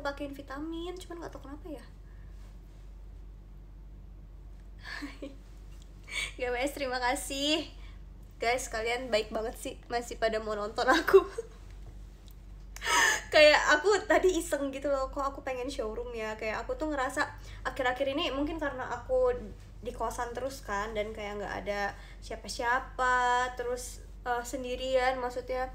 aku pakein vitamin, cuman nggak tahu kenapa ya. Guys, terima kasih guys, kalian baik banget sih, masih pada mau nonton aku. Kayak aku tadi iseng gitu loh, kok aku pengen showroom ya. Kayak aku tuh ngerasa akhir-akhir ini mungkin karena aku di kosan terus kan, dan kayak nggak ada siapa-siapa, terus sendirian maksudnya.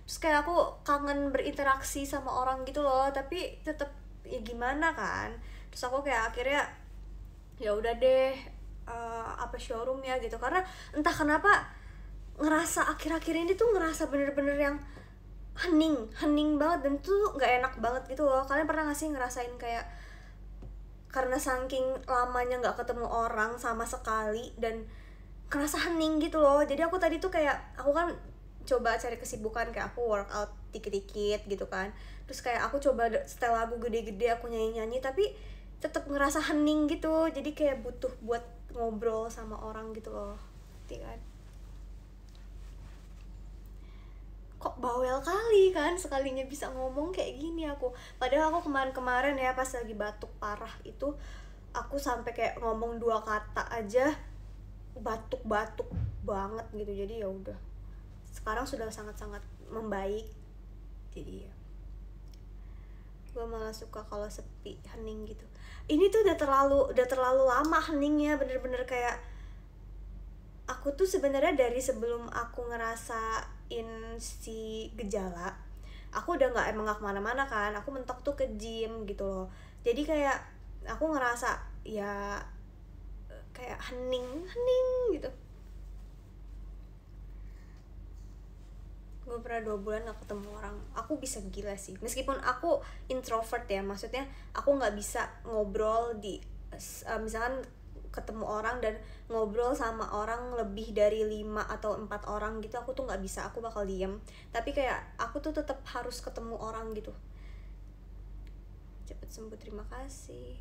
Terus kayak aku kangen berinteraksi sama orang gitu loh, tapi tetap ya gimana kan. Terus aku kayak akhirnya ya udah deh, apa showroom ya gitu, karena entah kenapa ngerasa akhir-akhir ini tuh ngerasa bener-bener yang hening banget, dan tuh nggak enak banget gitu loh. Kalian pernah gak sih ngerasain kayak karena saking lamanya nggak ketemu orang sama sekali dan kerasa hening gitu loh. Jadi aku tadi tuh kayak, aku kan coba cari kesibukan, kayak aku workout dikit-dikit gitu kan. Terus kayak aku coba setel lagu gede-gede, aku nyanyi-nyanyi, tapi tetap ngerasa hening gitu. Jadi kayak butuh buat ngobrol sama orang gitu loh, ngerti kan? Kok bawel kali kan, sekalinya bisa ngomong kayak gini aku. Padahal aku kemarin ya pas lagi batuk parah itu, aku sampai kayak ngomong 2 kata aja batuk-batuk banget gitu. Jadi ya udah, sekarang sudah sangat-sangat membaik. Jadi ya, gue malah suka kalau sepi, hening gitu. Ini tuh udah terlalu lama heningnya, bener-bener kayak aku tuh sebenarnya dari sebelum aku ngerasain si gejala, aku udah nggak kemana-mana kan. Aku mentok tuh ke gym gitu loh. Jadi kayak aku ngerasa ya kayak hening gitu. Gue pernah 2 bulan gak ketemu orang, aku bisa gila sih. Meskipun aku introvert ya, maksudnya aku nggak bisa ngobrol di misalkan ketemu orang dan ngobrol sama orang lebih dari 5 atau 4 orang gitu, aku tuh nggak bisa, aku bakal diem. Tapi kayak aku tuh tetap harus ketemu orang gitu. Cepet sembuh, terima kasih,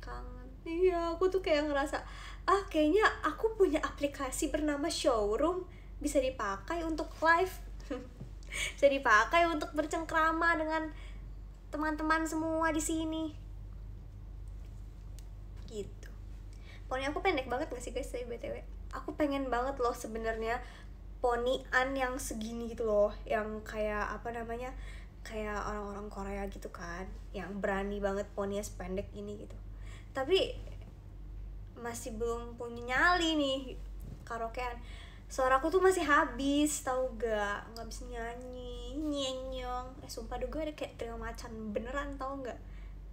kangen. Iya, aku tuh kayak ngerasa kayaknya aku punya aplikasi bernama Showroom, bisa dipakai untuk live. Bisa dipakai untuk bercengkrama dengan teman-teman semua di sini gitu. Poni aku pendek banget gak sih guys, tapi BTW aku pengen banget loh sebenarnya ponian yang segini gitu loh, yang kayak apa namanya, kayak orang-orang Korea gitu kan, yang berani banget poninya sependek ini gitu. Tapi masih belum punya nyali nih karaokean. Suaraku tuh masih habis, tau gak? Nggak bisa nyanyi, nyenyong. Sumpah deh, gue ada kayak tengah macan beneran, tau gak?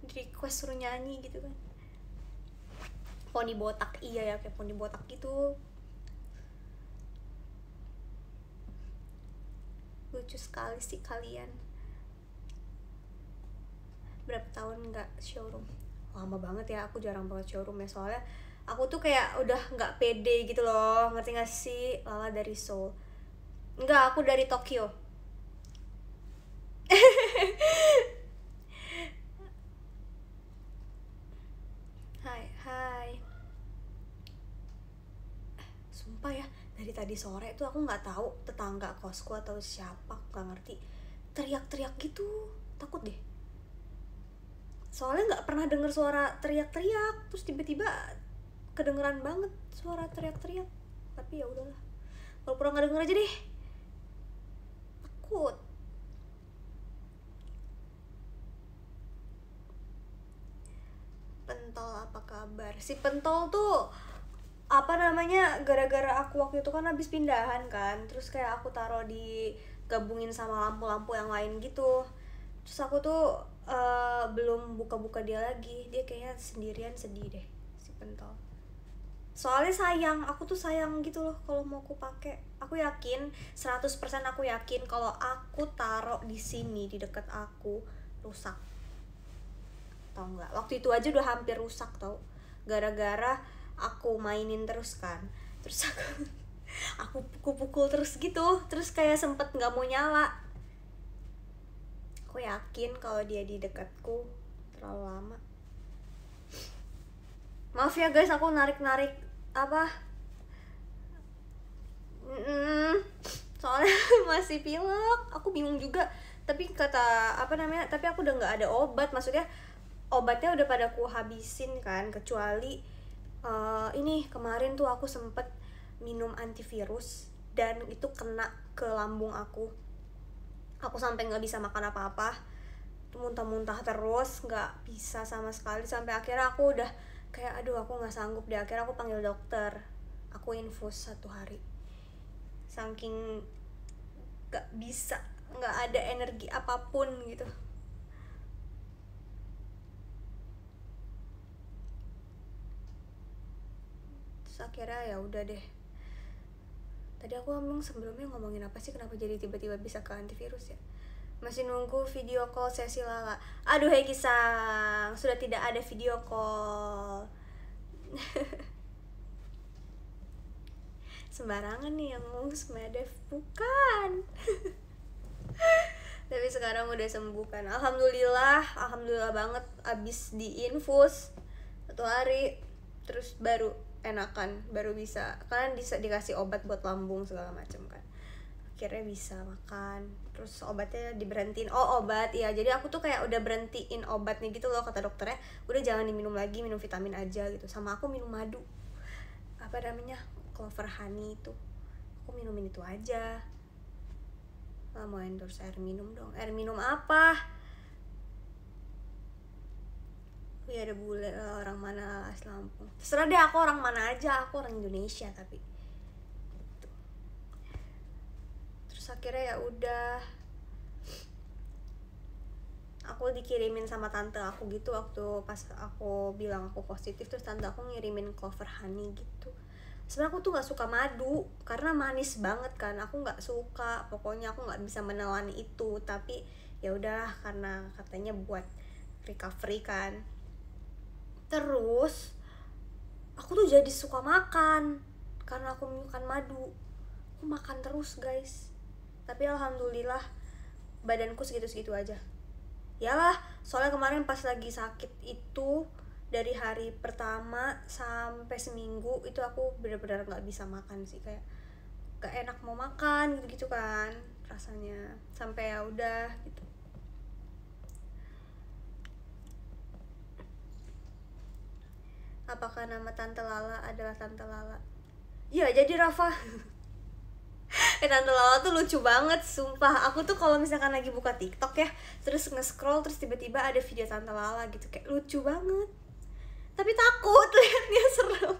Di request suruh nyanyi gitu kan. Poni botak, iya ya, kayak poni botak gitu. Lucu sekali sih kalian. Berapa tahun nggak showroom? Lama banget ya, aku jarang banget showroom ya. Soalnya aku tuh kayak udah nggak pede gitu loh, ngerti gak sih? Lala dari Seoul. Enggak, aku dari Tokyo. Hai. Sumpah ya, dari tadi sore tuh aku nggak tahu tetangga kosku atau siapa, aku nggak ngerti, teriak-teriak gitu. Takut deh. Soalnya nggak pernah denger suara teriak-teriak, terus tiba-tiba kedengeran banget suara teriak-teriak. Tapi ya udahlah, pura-pura nggak denger aja deh, takut. Pentol apa kabar? Si Pentol tuh apa namanya, gara-gara aku waktu itu kan habis pindahan kan, terus kayak aku taruh di gabungin sama lampu-lampu yang lain gitu. Terus aku tuh belum buka-buka dia lagi. Dia kayaknya sendirian, sedih deh si Pentol. Soalnya sayang, aku tuh sayang gitu loh kalau mau aku pakai. Aku yakin 100% aku yakin kalau aku taruh di sini di dekat aku rusak. Tau nggak? Waktu itu aja udah hampir rusak tau. Gara-gara aku mainin terus kan. Terus aku pukul-pukul terus gitu. Terus kayak sempet nggak mau nyala. Aku yakin kalau dia di dekatku terlalu lama. Maaf ya guys, aku narik-narik apa? Soalnya masih pilek. Aku bingung juga tapi kata apa namanya, tapi aku udah nggak ada obat, maksudnya obatnya udah pada aku habisin kan, kecuali ini kemarin tuh aku sempet minum antivirus dan itu kena ke lambung aku sampai nggak bisa makan apa-apa, muntah-muntah terus, nggak bisa sama sekali, sampai akhirnya aku udah kayak aduh aku nggak sanggup deh, akhirnya aku panggil dokter, aku infus 1 hari, saking nggak bisa, nggak ada energi apapun gitu. Terus akhirnya ya udah deh. Tadi aku ngomong sebelumnya ngomongin apa sih, kenapa jadi tiba-tiba bisa ke antivirus ya? Masih nunggu video call sesi Lala. Aduh Hei Kisang, sudah tidak ada video call. Sembarangan nih yang ngomong Smedev, bukan. Tapi sekarang udah sembuh kan, alhamdulillah banget. Abis diinfus 1 hari terus baru enakan, baru bisa, karena dikasih obat buat lambung segala macam kan, akhirnya bisa makan. Terus obatnya diberhentiin, obat ya, jadi aku tuh kayak udah berhentiin obatnya gitu loh, kata dokternya udah jangan diminum lagi, minum vitamin aja gitu. Sama aku minum madu, apa namanya, clover honey itu, aku minumin itu aja. Mau endorse air minum dong, air minum apa? Ya ada bule, orang mana asli Lampung, terserah deh, aku orang mana aja, aku orang Indonesia tapi gitu. Terus akhirnya ya udah, aku dikirimin sama tante aku gitu, waktu pas aku bilang aku positif, terus tante aku ngirimin clover honey gitu. Sebenarnya aku tuh nggak suka madu karena manis banget kan, aku nggak suka, pokoknya aku nggak bisa menelan itu. Tapi ya udahlah, karena katanya buat recovery kan. Terus aku tuh jadi suka makan karena aku makan madu, aku makan terus guys. Tapi alhamdulillah badanku segitu-segitu aja. Yalah, soalnya kemarin pas lagi sakit itu, dari hari pertama sampai seminggu itu aku benar-benar nggak bisa makan sih, kayak gak enak mau makan gitu-gitu kan rasanya, sampai ya udah gitu. Apakah nama Tante Lala adalah Tante Lala? Iya, jadi Rafa. Tante Lala tuh lucu banget, sumpah. Aku tuh kalau misalkan lagi buka TikTok ya, terus nge-scroll, terus tiba-tiba ada video Tante Lala gitu, kayak lucu banget. Tapi takut liatnya, serem.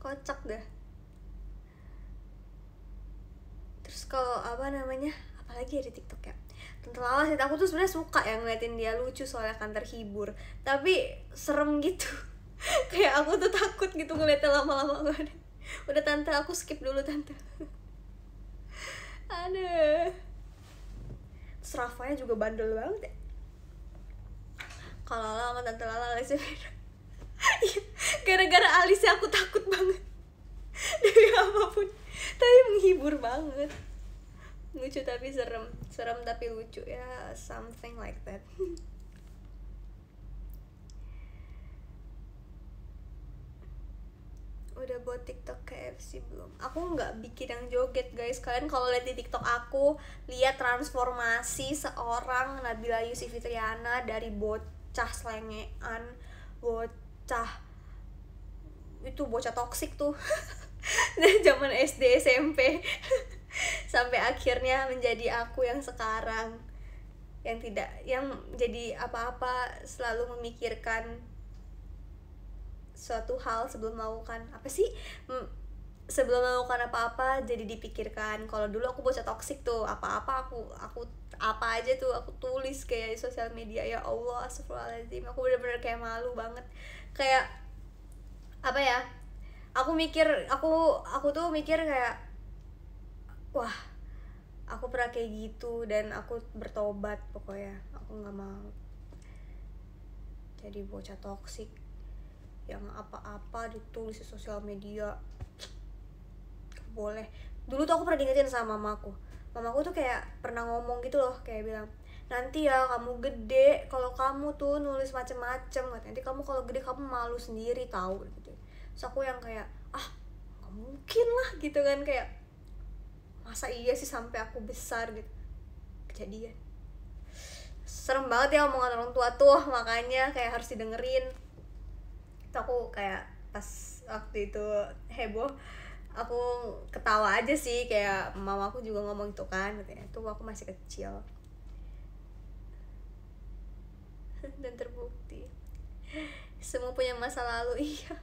Kocak dah. Terus kalau apa namanya, apalagi ya di TikTok ya, Tante Lala sih, aku tuh sebenarnya suka yang ngeliatin dia, lucu soalnya kan, terhibur. Tapi serem gitu. Kayak aku tuh takut gitu ngeliatnya lama-lama. Udah tante, aku skip dulu tante. Aduh. Terus Rafanya juga bandel banget ya. Kalau Lala sama Tante Lala alisnya beda. Gara-gara alisnya aku takut banget. Dari apapun. Tapi menghibur banget. Lucu tapi serem. Serem tapi lucu ya, something like that. Udah buat TikTok KFC belum? Aku nggak bikin yang joget guys. Kalian kalau lihat di TikTok aku, lihat transformasi seorang Nabila Yusuf Fitriana dari bocah selengean, bocah itu bocah toksik tuh dari zaman SD SMP sampai akhirnya menjadi aku yang sekarang, yang tidak, yang jadi apa-apa selalu memikirkan suatu hal sebelum melakukan apa sih, sebelum melakukan apa-apa jadi dipikirkan. Kalau dulu aku bocah toksik tuh, apa-apa aku apa aja tuh aku tulis kayak di sosial media. Ya Allah, astagfirullahaladzim, aku bener-bener kayak malu banget. Kayak apa ya, aku tuh mikir kayak wah, aku pernah kayak gitu dan aku bertobat. Pokoknya aku nggak mau jadi bocah toksik yang apa-apa ditulis di sosial media. Boleh. Dulu tuh aku pernah diingetin sama mamaku tuh kayak pernah ngomong gitu loh, kayak bilang, nanti ya kamu gede kalau kamu tuh nulis macem-macem, nanti kamu kalau gede kamu malu sendiri tahu gitu. Terus aku yang kayak nggak mungkin lah gitu kan, kayak masa iya sih sampai aku besar gitu. Kejadian serem banget ya omongan orang tua tuh, makanya kayak harus didengerin. Itu aku kayak pas waktu itu heboh, aku ketawa aja sih, kayak mama aku juga ngomong itu kan, katanya tuh aku masih kecil. Dan terbukti semua punya masa lalu. Iya.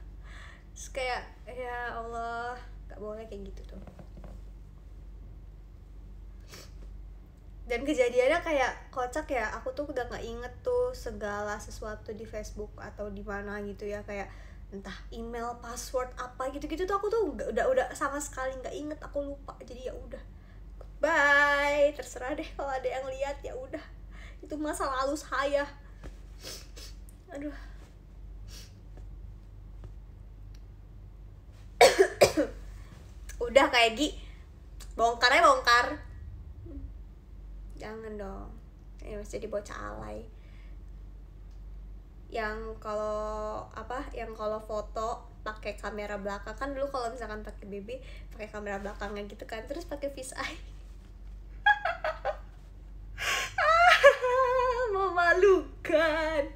Terus kayak ya Allah, gak boleh kayak gitu tuh. Dan kejadiannya kayak kocak ya, aku tuh udah nggak inget tuh segala sesuatu di Facebook atau di mana gitu ya, kayak entah email, password apa gitu-gitu tuh aku tuh udah sama sekali nggak inget, aku lupa. Jadi ya udah, bye, terserah deh kalau ada yang lihat, ya udah itu masa lalu saya. Aduh. Udah kayak bongkarnya bongkar. Jangan dong, ini masih jadi bocah alay. Yang kalau foto pakai kamera belakang kan, dulu kalau misalkan pakai BB pakai kamera belakangnya gitu kan, terus pakai fish eye. Memalukan.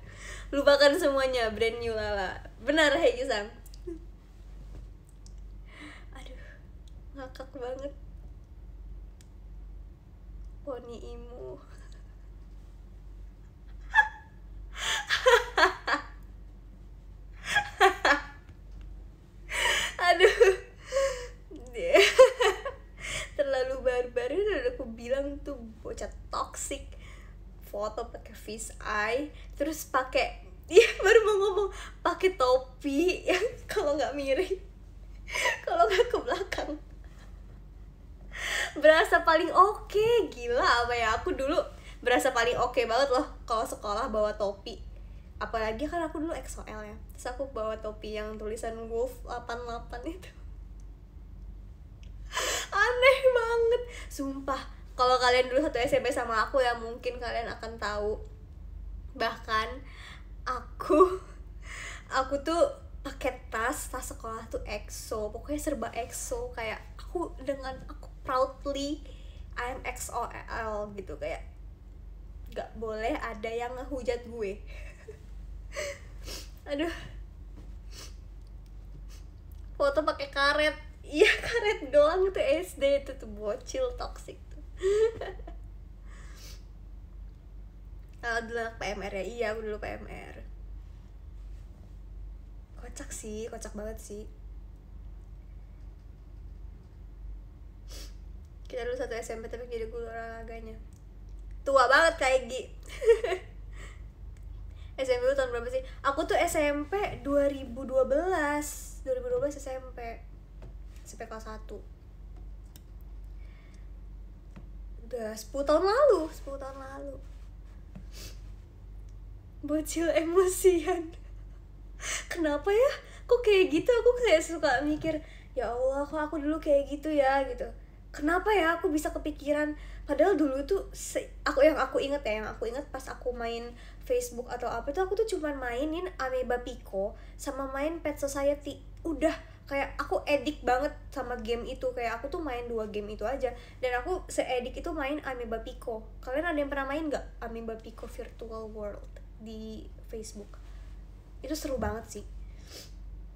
Lupakan semuanya, brand new Lala. Benar Hei Sang. Aduh, ngakak banget. Poni imu. Aduh. Terlalu barbar. Udah aku bilang tuh bocah toxic. Foto pakai fish eye, terus pakai baru mau ngomong pakai topi yang kalau nggak miring, kalau nggak ke belakang berasa paling oke. Gila apa ya, aku dulu berasa paling oke banget loh kalau sekolah bawa topi, apalagi kan aku dulu EXO-L ya, terus aku bawa topi yang tulisan Wolf 88 itu. Aneh banget sumpah. Kalau kalian dulu satu SMP sama aku ya, mungkin kalian akan tahu. Bahkan aku tuh pakai tas sekolah tuh EXO, pokoknya serba EXO. Kayak aku proudly I'm EXO-L gitu, kayak gak boleh ada yang ngehujat gue. Aduh. Foto pakai karet. Iya, karet doang tuh SD, itu tuh bocil toxic tuh. Dulu anak PMR ya. Iya, aku dulu PMR. Kocak banget sih. Kita dulu satu SMP tapi jadi guru olahraganya. Tua banget kayak SMP lu tahun berapa sih? Aku tuh SMP 2012 SMP kelas 1. Udah 10 tahun lalu. Bocil emosian. Kenapa ya? Kok kayak gitu? Aku kayak suka mikir, ya Allah, kok aku dulu kayak gitu ya gitu. Kenapa ya aku bisa kepikiran? Padahal dulu tuh aku inget pas aku main Facebook atau apa itu, aku tuh cuman mainin Ameba Pico sama main Pet Society. Udah, kayak aku edik banget sama game itu. Kayak aku tuh main 2 game itu aja, dan aku se-edik itu main Ameba Pico. Kalian ada yang pernah main gak Ameba Pico Virtual World di Facebook? Itu seru banget sih,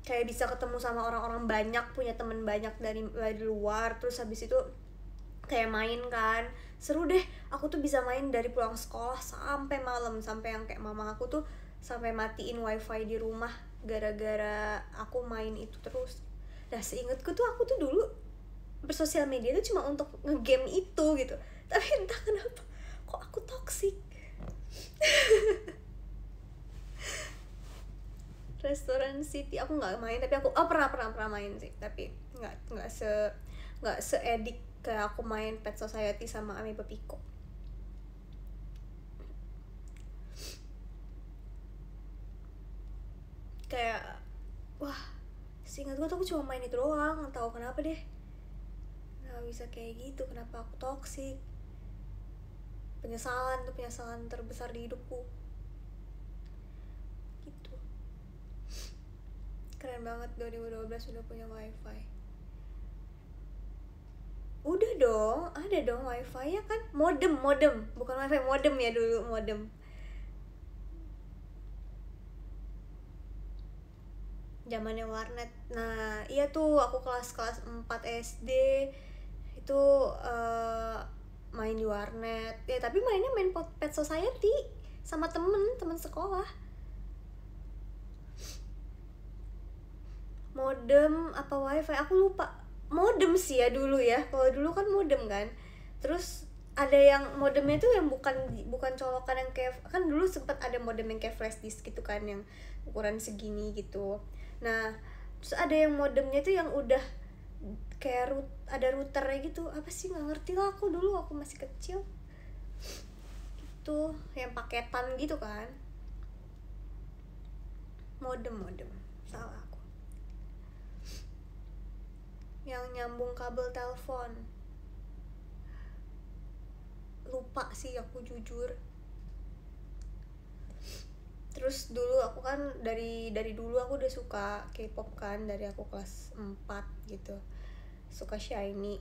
kayak bisa ketemu sama orang-orang banyak, punya temen banyak dari luar. Terus habis itu kayak main kan, seru deh. Aku tuh bisa main dari pulang sekolah sampai malam, sampai yang kayak mama aku tuh sampai matiin wifi di rumah gara-gara aku main itu terus. Nah, seingetku tuh aku tuh dulu bersosial media tuh cuma untuk ngegame itu gitu. Tapi entah kenapa kok aku toxic. Restoran City aku nggak main, tapi aku pernah main sih, tapi nggak se edik kayak aku main Pet Society sama Ameba Pico. Kayak wah, seingat gue tuh aku cuma main itu doang, nggak tahu kenapa deh nggak bisa kayak gitu. Kenapa aku toxic? penyesalan tuh, penyesalan terbesar di hidupku gitu. Keren banget 2012 udah punya wifi. Udah dong, ada dong wifi ya kan, modem bukan wifi, modem ya dulu, modem. Zamannya warnet. Nah iya tuh aku kelas 4 SD itu main di warnet ya, tapi mainnya main Pet Society sama temen sekolah. Modem apa wifi aku lupa, modem sih ya dulu ya, kalau dulu kan modem kan. Terus ada yang modemnya tuh yang bukan colokan yang kayak, kan dulu sempat ada modem yang kayak flash disk gitu kan, yang ukuran segini gitu. Nah terus ada yang modemnya tuh yang udah kayak ada routernya gitu, apa sih nggak ngerti lah aku dulu, aku masih kecil itu yang paketan gitu kan. Modem salah aku, yang nyambung kabel telepon, lupa sih aku jujur. Terus dulu aku kan dari dulu aku udah suka K-pop kan, dari aku kelas 4 gitu, suka SHINee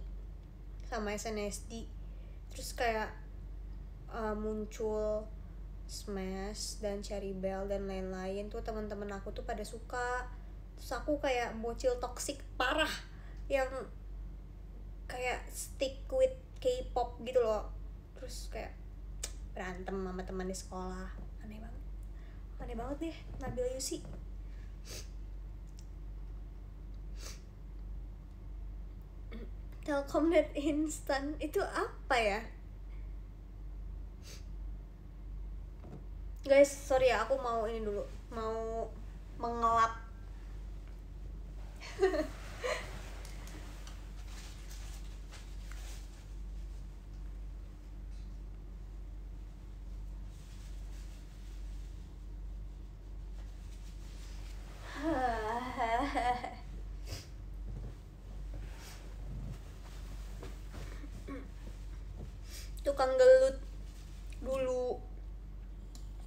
sama SNSD. Terus kayak muncul Smash dan Cherrybelle dan lain-lain tuh, teman-teman aku tuh pada suka. Terus aku kayak bocil toksik parah yang kayak stick with K-pop gitu loh. Terus kayak berantem sama teman di sekolah, aneh banget deh Nabila Yusi. Telkomnet instan itu apa ya guys? Sorry ya, aku mau ini dulu, mau mengelap. Tukang gelut dulu.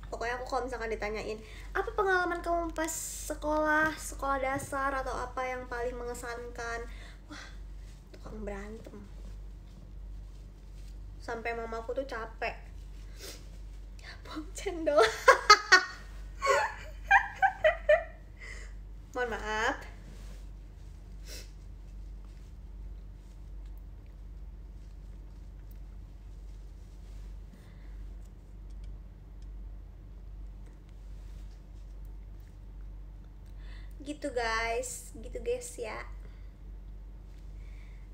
Pokoknya aku kalau misalkan ditanyain apa pengalaman kamu pas sekolah dasar atau apa yang paling mengesankan, wah tukang berantem sampai mamaku tuh capek. Bom cendol. Mohon maaf. Gitu guys ya.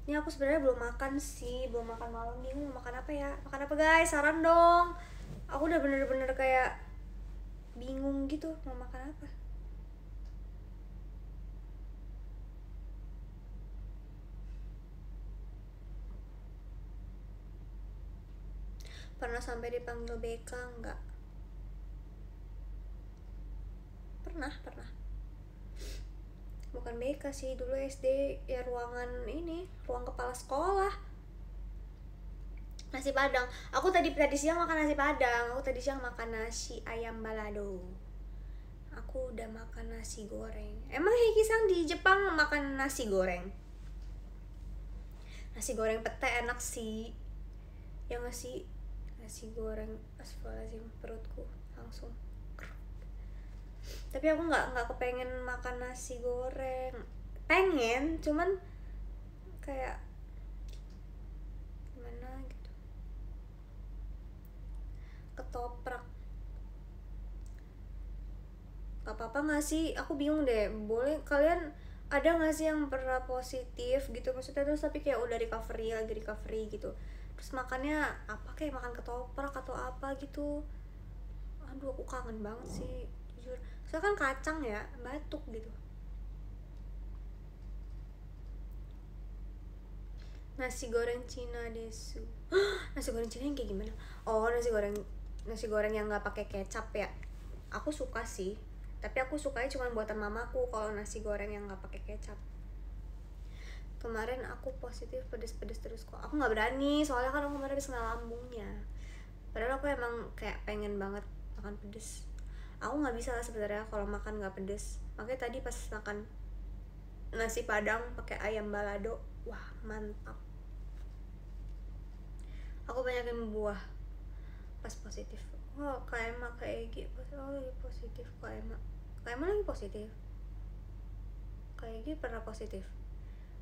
Ini aku sebenarnya belum makan sih, belum makan malam nih. Mau makan apa ya? Makan apa guys? Saran dong. Aku udah bener-bener kayak bingung gitu mau makan apa. Pernah sampai dipanggil BK enggak? Pernah. Bukan BK sih, dulu SD ya, ruang kepala sekolah. Nasi Padang. Aku tadi siang makan nasi Padang. Aku tadi siang makan nasi ayam balado. Aku udah makan nasi goreng. Emang Heiki-san di Jepang makan nasi goreng? Nasi goreng pete enak sih. Ya nggak sih? Nasi goreng, astagfirullahaladzim, perutku langsung. Tapi aku nggak kepengen makan nasi goreng. Pengen, cuman kayak gimana gitu. Ketoprak. Gak apa-apa nggak sih? Aku bingung deh. Boleh kalian ada nggak sih yang pernah positif gitu? Maksudnya terus tapi kayak udah lagi recovery gitu. Terus makannya apa, kayak makan ketoprak atau apa gitu. Aduh aku kangen banget sih jujur. Soalnya kan kacang ya, batuk gitu. Nasi goreng Cina desu. Nasi goreng Cina yang kayak gimana? Oh, nasi goreng yang nggak pakai kecap ya. Aku suka sih, tapi aku sukanya cuma buatan mamaku kalau nasi goreng yang nggak pakai kecap. Kemarin aku positif pedes terus kok. Aku nggak berani soalnya kan aku kemarin habis kena lambungnya. padahal aku emang kayak pengen banget makan pedes. Aku nggak bisa lah sebenarnya kalau makan nggak pedes, makanya tadi pas makan nasi padang pakai ayam balado, wah mantap. Aku banyakin buah pas positif. Oh KMA kayak gitu, oh lagi positif KMA. KMA lagi positif, kayak gitu pernah positif.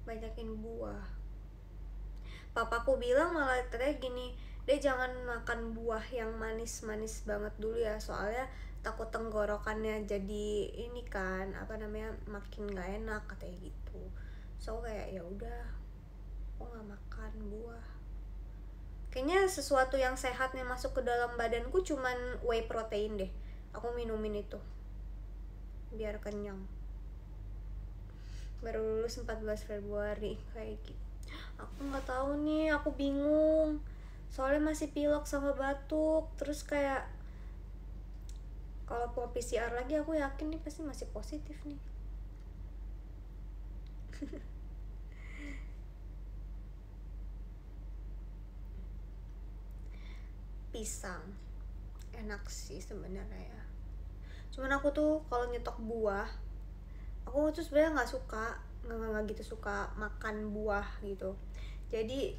Banyakin buah. Papaku bilang malah katanya gini, dia jangan makan buah yang manis-manis banget dulu ya, soalnya takut tenggorokannya jadi ini kan apa namanya makin nggak enak katanya gitu. So kayak ya udah, aku nggak makan buah. Kayaknya sesuatu yang sehatnya masuk ke dalam badanku cuman whey protein deh. Aku minumin itu biar kenyang. Baru lulus 14 Februari kayak gitu. Aku nggak tahu nih, aku bingung. Soalnya masih pilek sama batuk, terus kayak kalau mau PCR lagi aku yakin nih pasti masih positif nih. Pisang enak sih sebenarnya ya. Cuman aku tuh kalau nyetok buah, aku tuh sebenarnya nggak gitu suka makan buah gitu. Jadi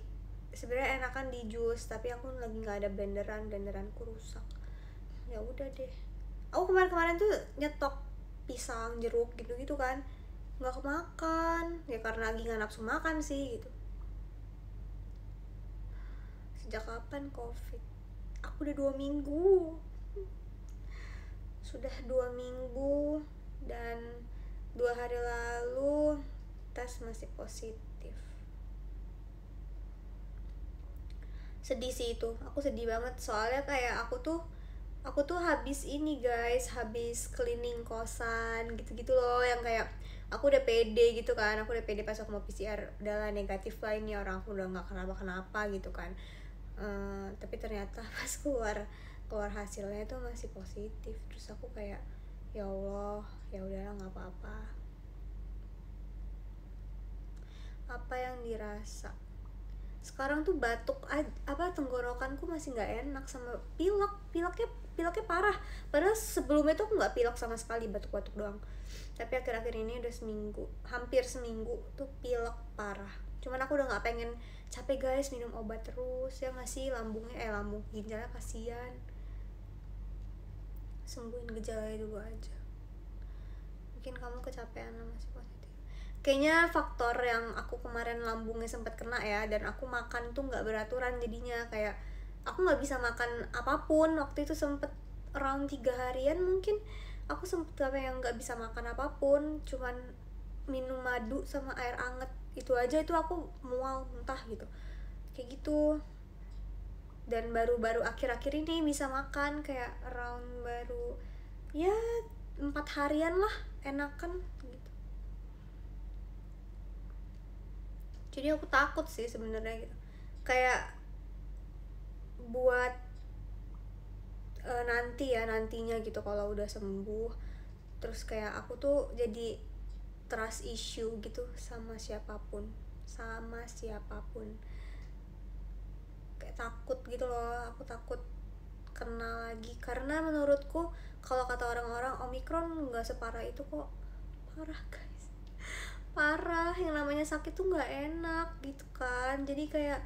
sebenarnya enakan di jus, tapi aku lagi nggak ada blenderanku rusak. Ya udah deh. Aku kemarin tuh nyetok pisang, jeruk gitu kan, nggak kemakan ya karena lagi nggak nafsu makan sih gitu. Sejak kapan covid? Aku udah 2 minggu. Sudah 2 minggu dan 2 hari lalu tes masih positif. Sedih sih itu, aku sedih banget soalnya kayak aku tuh habis ini guys, habis cleaning kosan gitu-gitu loh, yang kayak aku udah pede gitu kan, aku udah pede pas aku mau PCR udahlah negatif lah ini orang, aku udah nggak kenapa-kenapa gitu kan. Tapi ternyata pas keluar hasilnya itu masih positif, terus aku kayak ya Allah, ya udahlah nggak apa-apa. Apa yang dirasa sekarang tuh batuk apa tenggorokanku masih nggak enak sama pileknya parah, padahal sebelumnya tuh aku nggak pilek sama sekali, batuk-batuk doang. Tapi akhir-akhir ini udah hampir seminggu tuh pilek parah. Cuman aku udah nggak pengen capek guys minum obat terus ya, ngasih lambung ginjalnya kasihan. Sembuhin gejalanya dulu aja. Mungkin kamu kecapean masih positif. Kayaknya faktor yang aku kemarin lambungnya sempat kena ya, dan aku makan tuh nggak beraturan jadinya, kayak aku nggak bisa makan apapun. Waktu itu sempet around 3 harian mungkin aku sempet yang nggak bisa makan apapun, cuman minum madu sama air anget itu aja, itu aku mual muntah gitu kayak gitu. Dan baru akhir-akhir ini bisa makan, kayak around baru ya 4 harian lah enakan gitu. Jadi aku takut sih sebenarnya gitu, kayak buat nantinya gitu kalau udah sembuh, terus kayak aku tuh jadi trust issue gitu sama siapapun, kayak takut gitu loh. Aku takut kena lagi, karena menurutku kalau kata orang-orang Omikron nggak separah itu kok. Parah guys, parah. Yang namanya sakit tuh nggak enak gitu kan, jadi kayak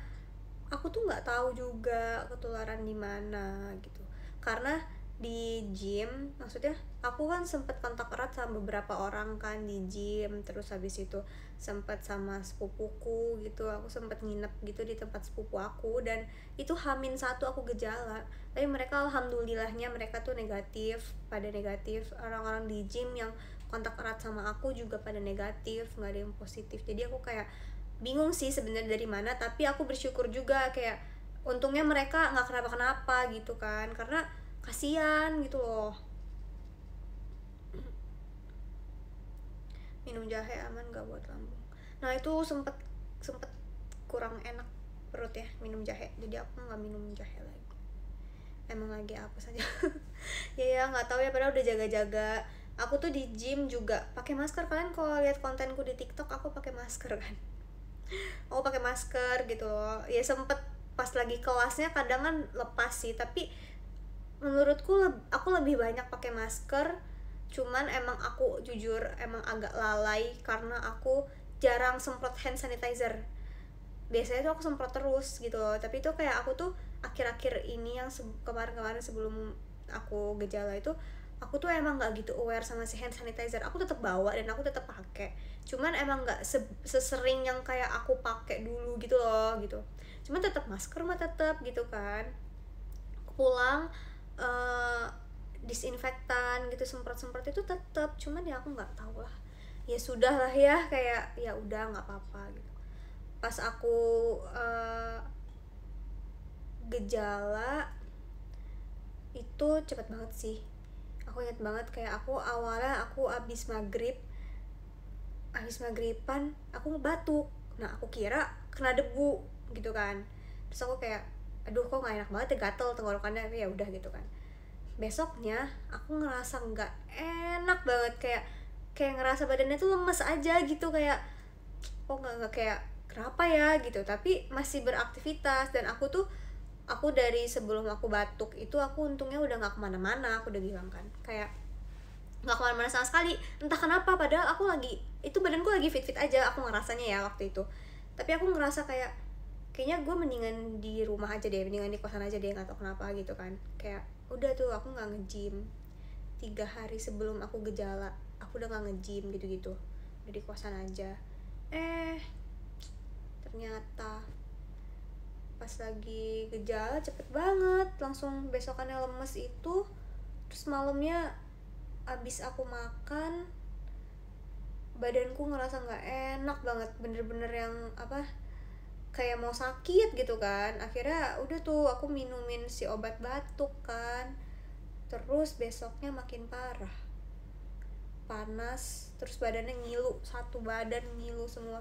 aku tuh nggak tahu juga ketularan di mana gitu. Karena di gym, maksudnya aku kan sempet kontak erat sama beberapa orang kan di gym, terus habis itu sempet sama sepupuku gitu, aku sempet nginep gitu di tempat sepupu aku, dan itu H-1 aku gejala, tapi mereka alhamdulillahnya mereka tuh pada negatif. Orang-orang di gym yang kontak erat sama aku juga pada negatif, nggak ada yang positif. Jadi aku kayak bingung sih sebenarnya dari mana, tapi aku bersyukur juga kayak untungnya mereka nggak kenapa-kenapa gitu kan, karena kasihan gitu loh. Minum jahe aman gak buat lambung? Nah itu sempet kurang enak perut ya minum jahe, jadi aku nggak minum jahe lagi. Emang lagi apa saja. ya nggak tahu ya, padahal udah jaga-jaga. Aku tuh di gym juga pakai masker. Kalian kalau lihat kontenku di TikTok aku pakai masker kan, aku pakai masker gitu loh. Ya sempet pas lagi kelasnya kadang kan lepas sih, tapi menurutku aku lebih banyak pakai masker. Cuman emang aku jujur emang agak lalai karena aku jarang semprot hand sanitizer. Biasanya tuh aku semprot terus gitu loh, tapi itu kayak aku tuh akhir-akhir ini yang kemarin-kemarin sebelum aku gejala itu, aku tuh emang nggak gitu aware sama si hand sanitizer. Aku tetap bawa dan aku tetap pakai, cuman emang nggak sesering yang kayak aku pakai dulu gitu loh gitu. Cuman tetap masker mah tetap gitu kan. Pulang disinfektan gitu, semprot-semprot itu tetap, cuman ya aku nggak tahu lah, ya sudah lah ya, kayak ya udah nggak apa-apa gitu. Pas aku gejala itu cepet banget sih. Aku inget banget kayak aku awalnya aku abis maghriban aku batuk. Nah aku kira kena debu gitu kan, terus aku kayak aduh kok nggak enak banget ya, gatel tenggorokannya, tapi ya udah gitu kan. Besoknya aku ngerasa nggak enak banget, kayak ngerasa badannya tuh lemes aja gitu, kayak kok nggak kayak kenapa ya gitu, tapi masih beraktivitas. Dan aku dari sebelum aku batuk itu aku untungnya udah nggak kemana-mana, aku udah bilang kan, kayak nggak kemana-mana sama sekali, entah kenapa, padahal aku lagi itu badanku lagi fit-fit aja aku ngerasanya ya waktu itu. Tapi aku ngerasa kayaknya gue mendingan di rumah aja deh, mendingan di kosan aja deh, nggak tahu kenapa gitu kan. Kayak udah tuh aku nggak nge-gym 3 hari sebelum aku gejala, aku udah nggak nge-gym gitu-gitu, udah di kosan aja. Ternyata pas lagi gejala cepet banget, langsung besokannya lemes itu. Terus malamnya abis aku makan, badanku ngerasa nggak enak banget, bener-bener yang apa, kayak mau sakit gitu kan. Akhirnya udah tuh aku minumin si obat batuk kan, terus besoknya makin parah, panas, terus badannya ngilu, satu badan ngilu semua,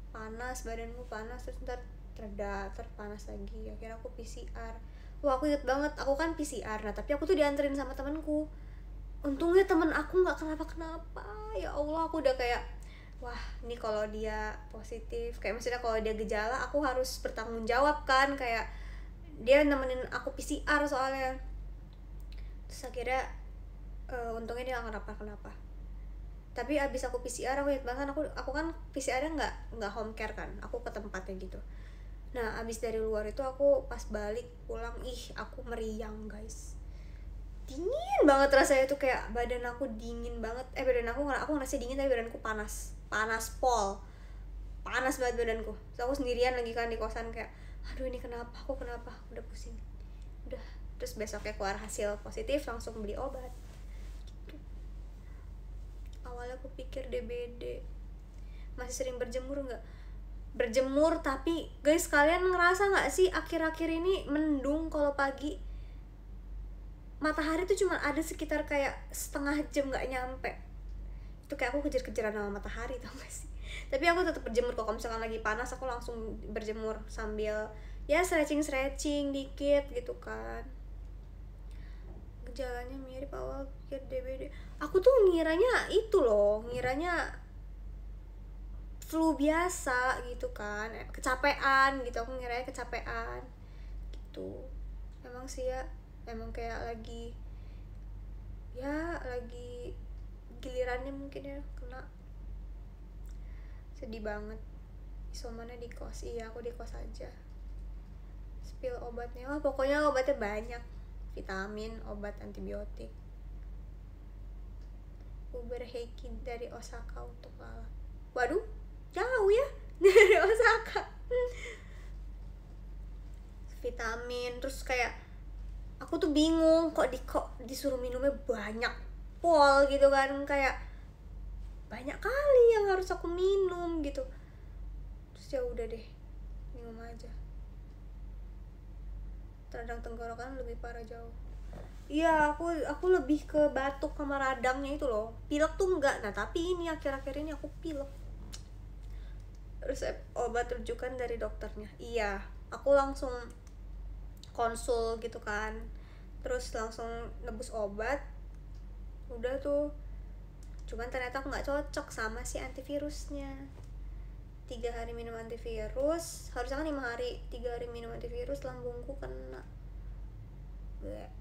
panas, badanku panas, terus ntar reda, terpanas lagi. Akhirnya aku PCR. Wah aku inget banget, aku kan PCR, nah tapi aku tuh dianterin sama temanku. Untungnya temen aku nggak kenapa-kenapa, ya Allah. Aku udah kayak wah ini kalau dia positif, kayak maksudnya kalau dia gejala aku harus bertanggung jawab kan, kayak dia nemenin aku PCR soalnya. Terus akhirnya untungnya dia nggak kenapa-kenapa. Tapi abis aku PCR aku ingat banget, aku kan PCR-nya nggak home care kan, aku ke tempatnya gitu. Nah abis dari luar itu aku pas balik pulang, aku meriang guys, dingin banget rasanya tuh, kayak badan aku dingin banget. Badan aku ngerasa dingin tapi badanku panas pol, panas banget badanku. Terus aku sendirian lagi kan di kosan, kayak aduh ini kenapa, aku kenapa, udah pusing, udah. Terus besoknya keluar hasil positif, langsung beli obat gitu. Awalnya aku pikir DBD. Masih sering berjemur nggak? Berjemur, tapi guys kalian ngerasa nggak sih akhir-akhir ini mendung kalau pagi? Matahari tuh cuma ada sekitar kayak setengah jam nggak nyampe. Itu kayak aku kejar-kejaran sama matahari, tau gak sih? Tapi aku tetap berjemur kok. Kalau misalkan lagi panas aku langsung berjemur sambil ya stretching dikit gitu kan. Gejalanya mirip awal pikir DBD. Aku tuh ngiranya itu loh, ngiranya flu biasa gitu kan, kecapean gitu. Aku ngiranya kecapean gitu. Emang sih ya, emang kayak lagi gilirannya mungkin ya kena. Sedih banget. Isomannya di kos. Iya aku di kos aja. Spill obatnya, pokoknya obatnya banyak, vitamin, obat antibiotik. Uber Heiki dari Osaka untuk lalap. Waduh jauh ya dari Osaka. Vitamin, terus kayak aku tuh bingung kok disuruh minumnya banyak pol gitu kan, kayak banyak kali yang harus aku minum gitu. Terus ya udah deh, minum aja. Radang tenggorokan lebih parah jauh. Iya, aku lebih ke batuk sama radangnya itu loh. Pilek tuh enggak. Nah, tapi ini akhir-akhir ini aku pilek. Resep obat rujukan dari dokternya. Iya, aku langsung konsul gitu kan. Terus langsung nebus obat. Udah tuh. Cuman ternyata aku nggak cocok sama si antivirusnya. 3 hari minum antivirus, harusnya kan 5 hari, 3 hari minum antivirus, lambungku kena. Bleh.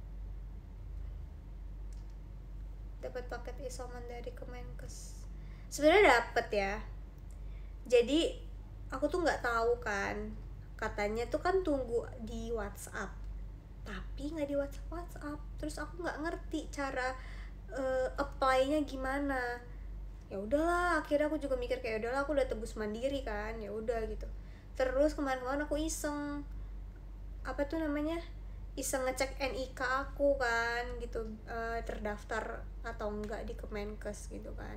Dapat paket isoman dari Kemenkes. Sebenarnya dapet ya. Jadi aku tuh nggak tahu kan, katanya tuh kan tunggu di WhatsApp, tapi nggak di WhatsApp. Terus aku nggak ngerti cara apply-nya gimana. Ya udahlah, akhirnya aku juga mikir kayak udahlah, aku udah tebus mandiri kan, ya udah gitu. Terus kemarin-kemarin aku iseng apa tuh namanya, iseng ngecek NIK aku kan gitu, terdaftar atau enggak di Kemenkes gitu kan.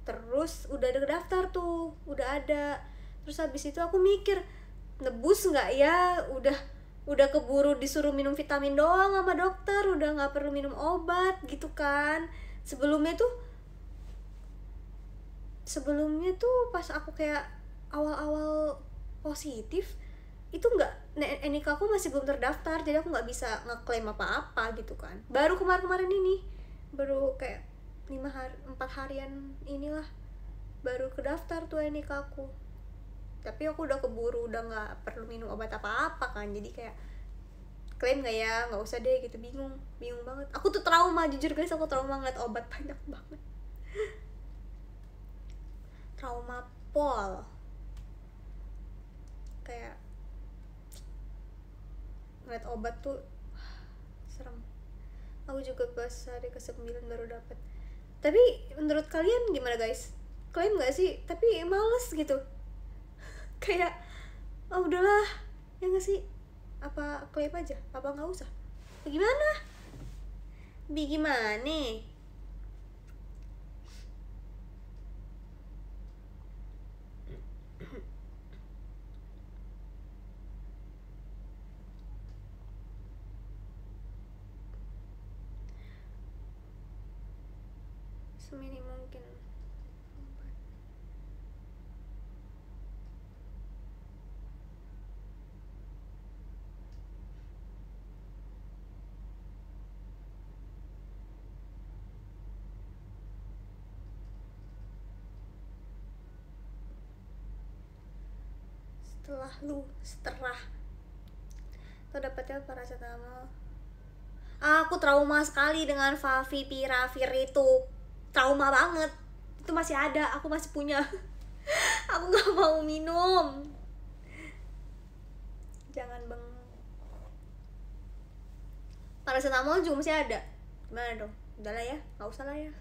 Terus udah ada daftar tuh, udah ada. Terus habis itu aku mikir, nebus nggak ya, udah keburu disuruh minum vitamin doang sama dokter, udah nggak perlu minum obat gitu kan. Sebelumnya tuh pas aku kayak awal-awal positif itu nggak, NIK aku masih belum terdaftar, jadi aku nggak bisa ngeklaim apa-apa gitu kan. Baru kemarin ini, baru kayak 4 harian inilah baru kedaftar tuh NIK aku. Tapi aku udah keburu, udah nggak perlu minum obat apa-apa kan, jadi kayak klaim nggak ya, nggak usah deh gitu. Bingung banget. Aku tuh trauma, jujur guys, aku trauma ngeliat obat banyak banget. Trauma pol, kayak ngeliat obat tuh serem. Aku juga pas hari ke-9 baru dapet. Tapi menurut kalian gimana guys? Klaim nggak sih? Tapi males gitu. Kayak udahlah, ya nggak sih? Apa klaim aja? Apa nggak usah? Gimana? Gimana? Semini mungkin. Setelah tuh dapetnya paracetamol. Aku trauma sekali dengan Favipiravir itu, trauma banget. Itu masih ada, aku masih punya. Aku nggak mau minum. Jangan bang. Paracetamol juga masih ada. Gimana dong? Udahlah ya, nggak usah lah ya.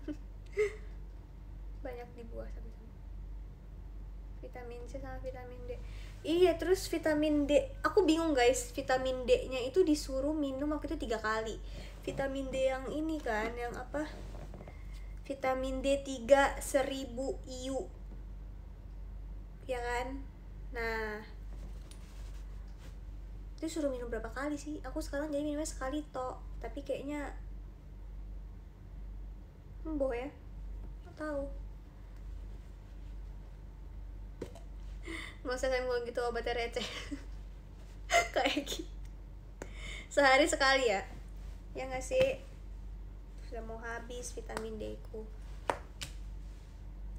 Banyak di buah sama-sama. Vitamin C sama vitamin D. Iya, terus vitamin D, aku bingung guys, vitamin D-nya itu disuruh minum waktu itu 3 kali. Vitamin D yang ini kan, yang apa? Vitamin D3 1000 IU. Ya kan? Nah, itu suruh minum berapa kali sih? Aku sekarang jadi minumnya sekali toh, tapi kayaknya boh ya, nggak tahu. Nggak usah kayak ngomong gitu, obatnya receh. Kayak gitu sehari sekali ya nggak sih? Sudah mau habis vitamin D ku.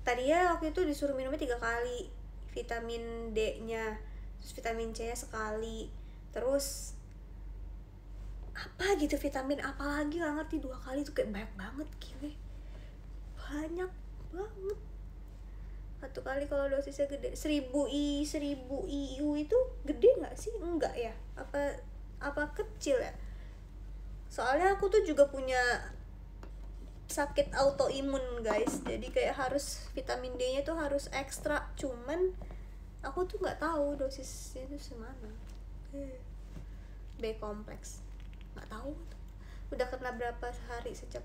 Tadi ya waktu itu disuruh minumnya 3 kali vitamin D nya, terus vitamin C nya sekali, terus apa gitu vitamin apa lagi nggak ngerti, 2 kali tuh kayak banyak banget, gile banyak banget. 1 kali kalau dosisnya gede, 1000 IU itu gede nggak sih? Enggak ya, apa kecil ya? Soalnya aku tuh juga punya sakit autoimun guys, jadi kayak harus vitamin D nya tuh harus ekstra, cuman aku tuh nggak tahu dosisnya itu semana. B kompleks nggak tahu, udah kena berapa hari sejak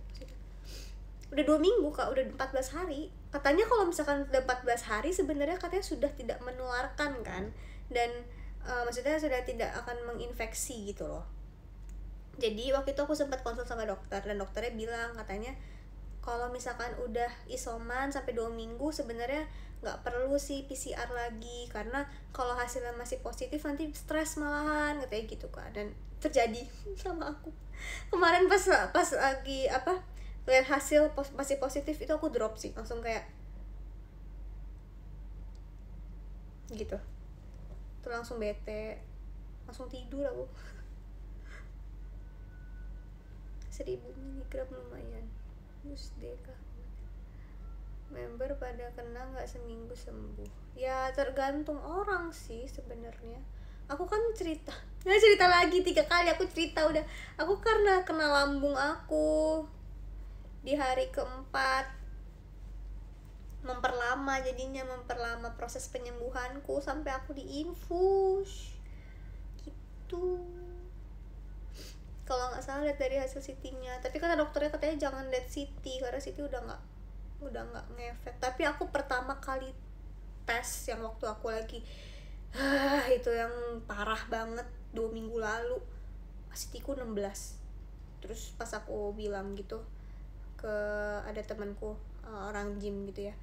udah 2 minggu kak, udah 14 hari katanya. Kalau misalkan udah 14 hari sebenarnya katanya sudah tidak menularkan kan, dan maksudnya sudah tidak akan menginfeksi gitu loh. Jadi waktu itu aku sempat konsul sama dokter, dan dokternya bilang katanya kalau misalkan udah isoman sampai 2 minggu sebenarnya nggak perlu sih PCR lagi, karena kalau hasilnya masih positif nanti stres malahan katanya gitu kan. Dan terjadi sama aku kemarin pas lagi lihat hasil masih positif itu, aku drop sih langsung, kayak gitu. Tuh langsung bete, langsung tidur aku. 1000 miligram lumayan. Musdeka. Member pada kena nggak seminggu sembuh? Ya tergantung orang sih sebenarnya. Aku kan cerita lagi 3 kali aku cerita udah. Aku karena kena lambung aku di hari keempat, memperlama proses penyembuhanku sampai aku diinfus gitu. Kalau nggak salah lihat dari hasil CT-nya, tapi kata dokternya katanya jangan lihat CT karena CT udah nggak ngefek. Tapi aku pertama kali tes yang waktu aku lagi itu yang parah banget 2 minggu lalu, CT-ku 16. Terus pas aku bilang gitu ke ada temanku, orang gym gitu ya,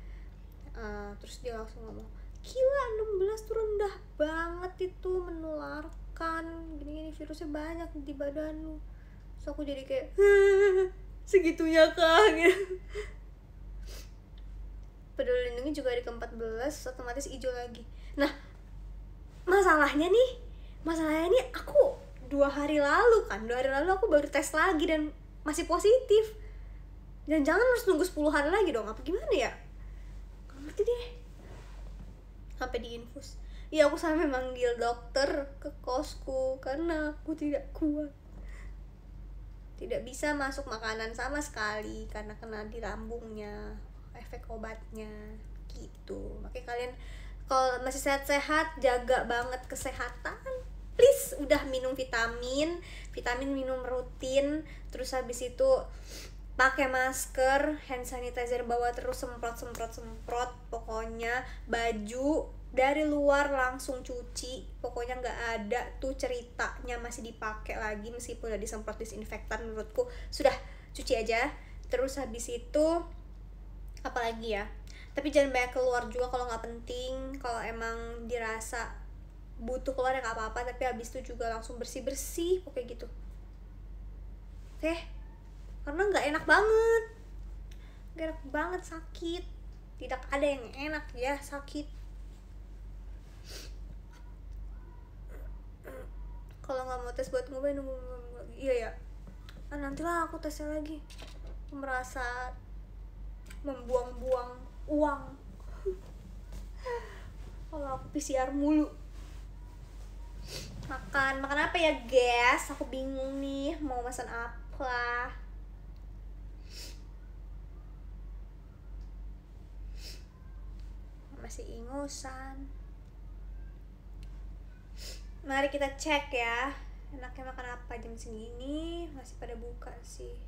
terus dia langsung ngomong, gila 16 tuh rendah banget, itu menularkan, gini-gini virusnya banyak di badan lu. So aku jadi kayak segitunya kah gitu. Peduli lindungi juga di ke-14 otomatis hijau lagi. Nah masalahnya nih aku 2 hari lalu aku baru tes lagi dan masih positif. Dan jangan harus nunggu 10 hari lagi dong, apa gimana ya? Gak ngerti deh. Sampai diinfus. Ya aku sampai manggil dokter ke kosku karena aku tidak kuat. Tidak bisa masuk makanan sama sekali karena kena di lambungnya, efek obatnya gitu. Makanya kalian kalau masih sehat-sehat, jaga banget kesehatan. Please, udah minum vitamin minum rutin. Terus habis itu pakai masker, hand sanitizer bawa terus, semprot. Pokoknya baju dari luar langsung cuci. Pokoknya nggak ada tuh ceritanya masih dipakai lagi meskipun udah disemprot disinfektan. Menurutku sudah cuci aja. Terus habis itu apalagi ya, tapi jangan banyak keluar juga kalau nggak penting. Kalau emang dirasa butuh keluar ya nggak apa-apa, tapi habis itu juga langsung bersih pokoknya gitu. Oke, karena nggak enak banget, sakit. Tidak ada yang enak ya sakit. Kalau nggak mau tes buat nunggu iya ya, nantilah aku tesnya lagi. Aku merasa membuang-buang uang kalau aku PCR mulu. Makan apa ya guys, aku bingung nih mau makan apa. Masih ingusan. Mari kita cek ya, enaknya makan apa jam segini. Masih pada buka sih.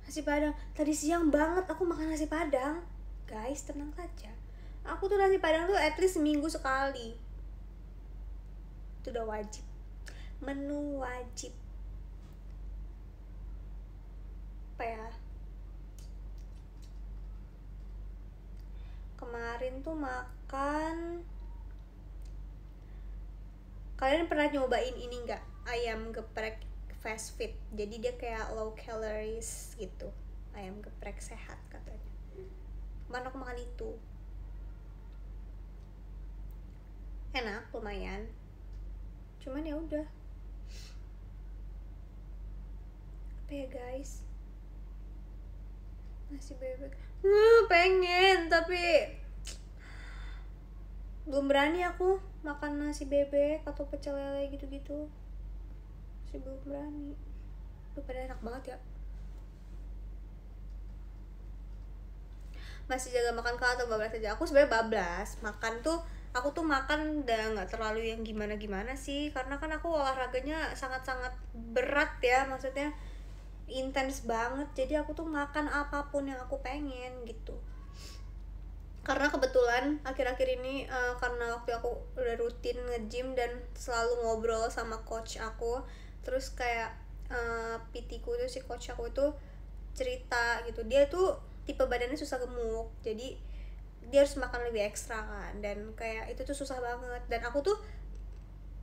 Nasi padang, tadi siang banget aku makan nasi padang. Guys, tenang saja. Aku tuh nasi padang tuh at least seminggu sekali. Itu udah wajib. Menu wajib. Apa ya? Kemarin tuh makan. Kalian pernah nyobain ini nggak? Ayam geprek fast food. Jadi dia kayak low calories gitu. Ayam geprek sehat katanya. Kemarin aku makan itu. Enak, lumayan. Cuman ya udah. Apa ya guys? Nasi bebek. Pengen tapi belum berani aku makan nasi bebek atau pecel lele gitu-gitu. Masih belum berani. Tuh pada enak banget ya. Masih jaga makan kah atau bablas aja? Aku sebenarnya bablas. Aku tuh makan udah nggak terlalu yang gimana sih, karena kan aku olahraganya sangat-sangat berat ya, maksudnya intens banget. Jadi aku tuh makan apapun yang aku pengen gitu. Karena kebetulan akhir-akhir ini karena waktu aku udah rutin nge-gym dan selalu ngobrol sama coach aku, terus kayak PT ku tuh, si coach aku itu cerita gitu, dia tuh tipe badannya susah gemuk, jadi dia harus makan lebih ekstra kan, dan kayak itu tuh susah banget. Dan aku tuh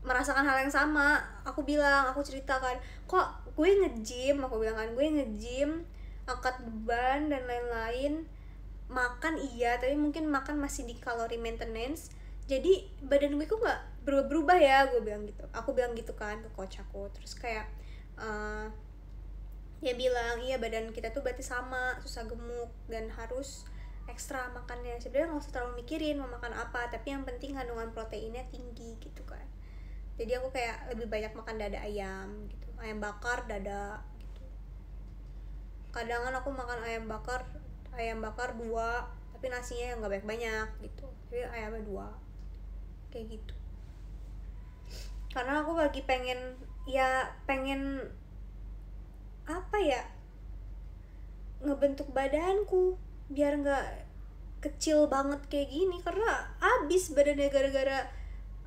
merasakan hal yang sama. Aku bilang, aku ceritakan, kok gue nge-gym, aku bilang kan, gue nge-gym, angkat beban dan lain-lain, makan iya, tapi mungkin makan masih di calorie maintenance, jadi badan gue kok nggak berubah-berubah ya, gue bilang gitu. Aku bilang gitu kan ke coach aku. Terus kayak dia bilang, iya badan kita tuh berarti sama, susah gemuk dan harus ekstra makannya. Sebenarnya nggak usah terlalu mikirin mau makan apa, tapi yang penting kandungan proteinnya tinggi gitu kan. Jadi aku kayak lebih banyak makan dada ayam gitu, ayam bakar dada gitu. Kadang kan aku makan ayam bakar 2, tapi nasinya yang nggak banyak gitu, tapi ayamnya 2 kayak gitu. Karena aku lagi pengen apa ya, ngebentuk badanku biar nggak kecil banget kayak gini, karena abis badannya gara-gara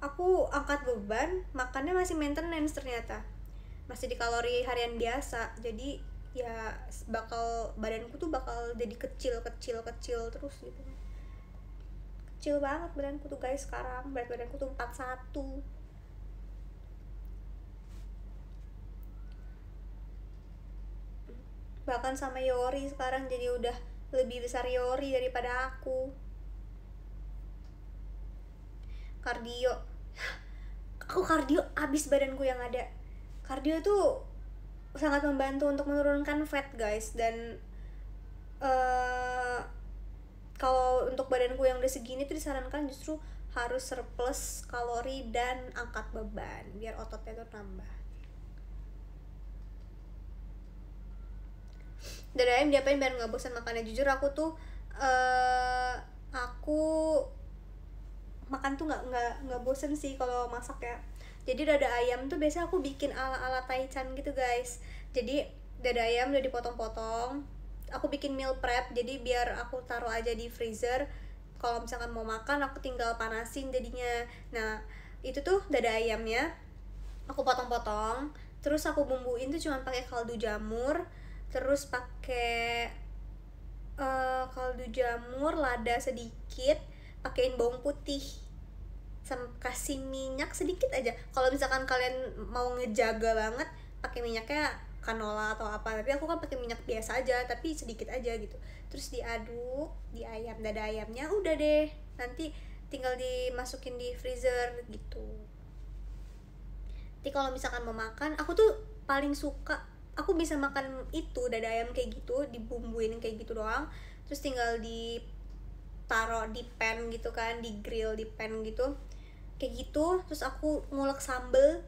aku angkat beban, makannya masih maintenance, ternyata masih di kalori harian biasa. Jadi ya badanku tuh bakal jadi kecil terus gitu. Kecil banget badanku tuh guys sekarang, berat badanku tuh 41. Bahkan sama Yori sekarang jadi udah lebih besar Yori daripada aku. Kardio, aku kardio abis badanku yang ada. Kardio tuh sangat membantu untuk menurunkan fat guys. Dan kalau untuk badanku yang udah segini tuh disarankan justru harus surplus kalori dan angkat beban biar ototnya tuh nambah. Dan ayam diapain biar nggak bosan makannya? Jujur aku tuh aku makan tuh nggak bosen sih kalau masak ya. Jadi dada ayam tuh biasanya aku bikin ala taichan gitu guys. Jadi dada ayam udah dipotong-potong, aku bikin meal prep, jadi biar aku taruh aja di freezer, kalau misalkan mau makan aku tinggal panasin jadinya. Nah itu tuh dada ayamnya aku potong-potong, terus aku bumbuin tuh cuma pakai kaldu jamur, terus pakai kaldu jamur, lada sedikit, pakein bawang putih, sama kasih minyak sedikit aja. Kalau misalkan kalian mau ngejaga banget, pakai minyaknya canola atau apa, tapi aku kan pakai minyak biasa aja tapi sedikit aja gitu. Terus diaduk di dada ayamnya, udah deh, nanti tinggal dimasukin di freezer gitu. Jadi kalau misalkan mau makan, aku tuh paling suka, aku bisa makan itu dada ayam kayak gitu, dibumbuin kayak gitu doang, terus tinggal taruh di pan gitu kan, di grill di pan gitu kayak gitu. Terus aku ngulek sambel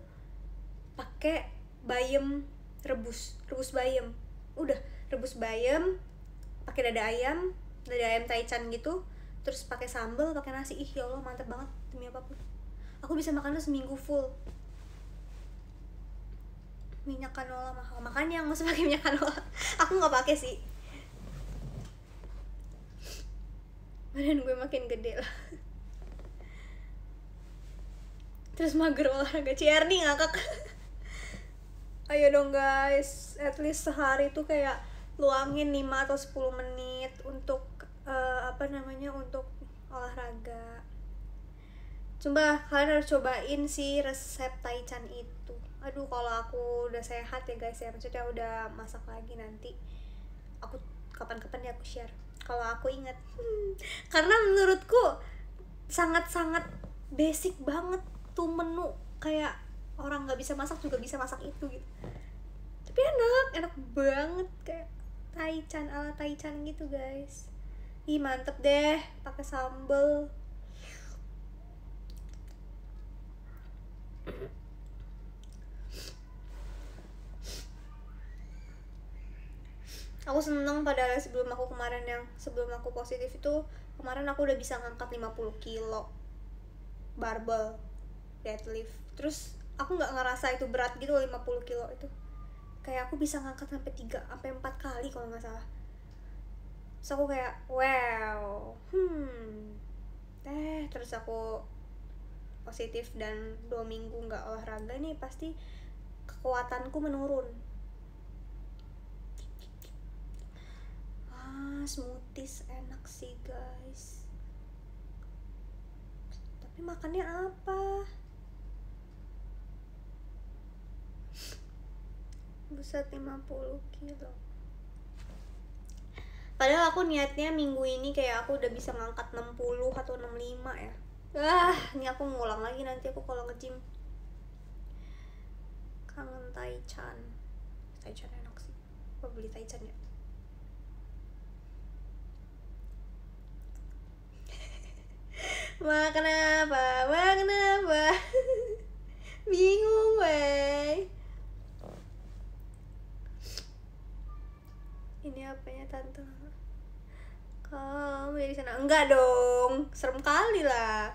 pakai bayam, rebus bayam, udah rebus bayam pakai dada ayam taichan gitu, terus pakai sambel, pakai nasi. Ih ya Allah mantep banget, demi apapun aku bisa makan tuh seminggu full. Minyak canola mahal, makanya nggak usah pakai minyak canola. Aku nggak pakai sih, badan gue makin gede lah. Terus mager olahraga, CRD ngakak. Ayo dong guys, at least sehari tuh kayak luangin 5 atau 10 menit untuk untuk olahraga. Coba kalian harus cobain sih resep taichan itu. Aduh kalau aku udah sehat ya guys ya, maksudnya udah masak lagi, nanti aku kapan-kapan ya aku share kalau aku ingat. Karena menurutku sangat-sangat basic banget tuh menu, kayak orang nggak bisa masak juga bisa masak itu gitu, tapi enak banget, kayak taichan ala taichan gitu guys. Ih mantep deh pakai sambel. Aku seneng padahal sebelum aku positif itu, kemarin aku udah bisa ngangkat 50 kilo barbell deadlift. Terus aku nggak ngerasa itu berat gitu, 50 kilo itu kayak aku bisa ngangkat sampai 3 sampai 4 kali kalau nggak salah. Terus aku kayak wow, terus aku positif dan 2 minggu nggak olahraga nih, pasti kekuatanku menurun. Smoothies enak sih guys, tapi makannya apa? Buset, 50 kilo. Padahal aku niatnya minggu ini kayak aku udah bisa ngangkat 60 atau 65 ya. Ini aku ngulang lagi nanti aku kalau nge-gym. Kangen Taichan. Taichan enak sih. Apa beli Taichan ya? Ma kenapa? Bingung, wey. Ini apanya tante? Kamu ya di sana? Enggak dong, serem kali lah.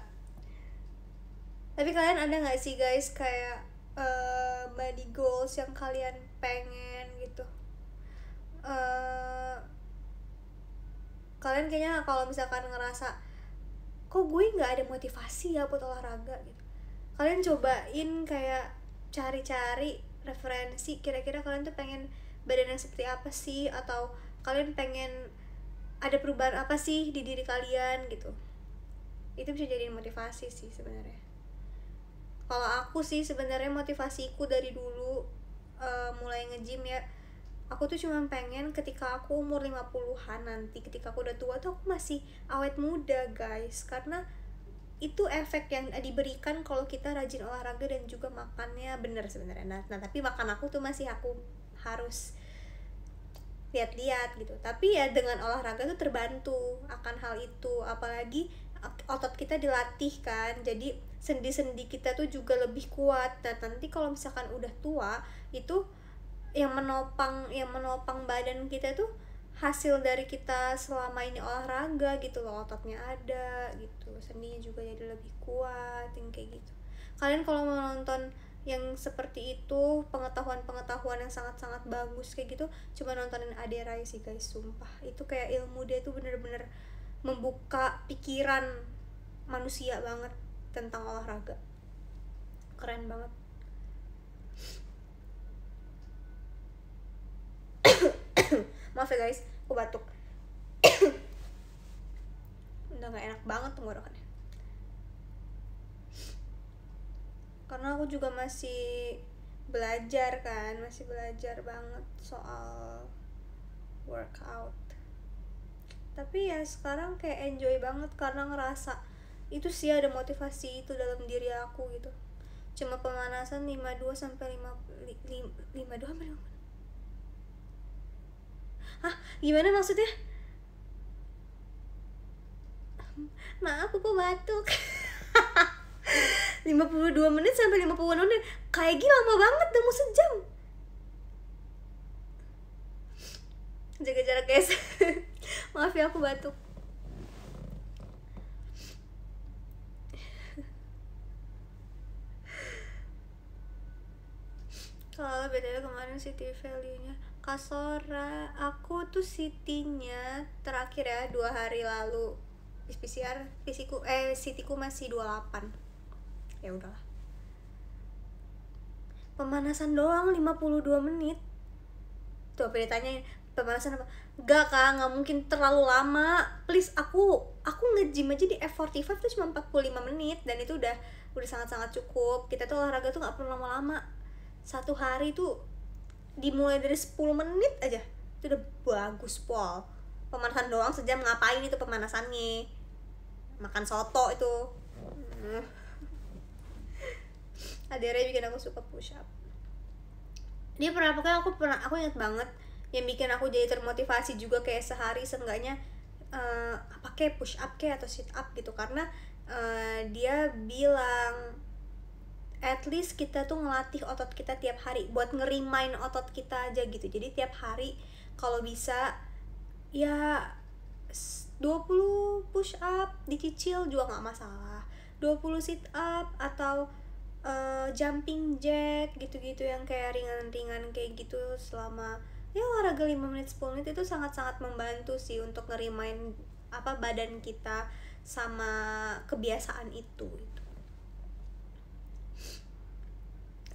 Tapi kalian ada nggak sih guys kayak body goals yang kalian pengen gitu? Kalian kayaknya kalau misalkan ngerasa kok gue nggak ada motivasi ya buat olahraga gitu, kalian cobain kayak cari-cari referensi kira-kira kalian tuh pengen badan yang seperti apa sih, atau kalian pengen ada perubahan apa sih di diri kalian gitu. Itu bisa jadi motivasi sih sebenarnya. Kalau aku sih sebenarnya motivasiku dari dulu mulai nge-gym ya, aku tuh cuma pengen ketika aku umur 50-an nanti, ketika aku udah tua tuh aku masih awet muda guys. Karena itu efek yang diberikan kalau kita rajin olahraga dan juga makannya bener sebenarnya. Nah tapi makan aku tuh masih aku harus lihat-lihat gitu. Tapi ya dengan olahraga tuh terbantu akan hal itu. Apalagi otot kita dilatih kan, jadi sendi-sendi kita tuh juga lebih kuat. Dan nanti kalau misalkan udah tua itu yang menopang badan kita tuh hasil dari kita selama ini olahraga gitu loh. Ototnya ada gitu, sendinya juga jadi lebih kuat, yang kayak gitu. Kalian kalau mau nonton yang seperti itu, pengetahuan yang sangat-sangat bagus kayak gitu, coba nontonin Ade Rai sih guys, sumpah itu kayak ilmu dia tuh bener-bener membuka pikiran manusia banget tentang olahraga. Keren banget. Maaf ya guys, aku batuk. Udah gak enak banget tenggorokannya. Karena aku juga masih belajar kan, masih belajar banget soal workout. Tapi ya sekarang kayak enjoy banget karena ngerasa itu sih ada motivasi itu dalam diri aku gitu. Cuma pemanasan 52 sampai 52 sampai 5. Hah? Gimana maksudnya? Maaf aku batuk. 52 menit sampai 50 menit. Kayak gila lama banget, udah mau sejam. Jaga jarak guys. Maaf ya aku batuk. Kalau beda kemarin city value-nya Kasora, aku tuh city-nya terakhir ya 2 hari lalu. PCR city-ku masih 28. Ya udahlah. Pemanasan doang 52 menit. Tuh apa ditanya pemanasan apa? Enggak Kak, nggak mungkin terlalu lama. Please, aku nge-gym aja di F45 tuh cuma 45 menit dan itu udah sangat-sangat cukup. Kita tuh olahraga tuh nggak perlu lama-lama. Satu hari tuh dimulai dari 10 menit aja itu udah bagus pol. Pemanasan doang sejam, ngapain itu pemanasannya? Makan soto itu. Adere bikin aku suka push up. Dia aku ingat banget yang bikin aku jadi termotivasi juga kayak sehari seenggaknya apa kayak push up kayak atau sit up gitu, karena dia bilang at least kita tuh ngelatih otot kita tiap hari buat ngerimain otot kita aja gitu. Jadi tiap hari kalau bisa ya 20 push up dicicil juga nggak masalah, 20 sit up atau jumping jack gitu-gitu yang kayak ringan-ringan kayak gitu selama ya olahraga 5 menit 10 menit itu sangat-sangat membantu sih untuk ngerimain apa badan kita sama kebiasaan itu gitu.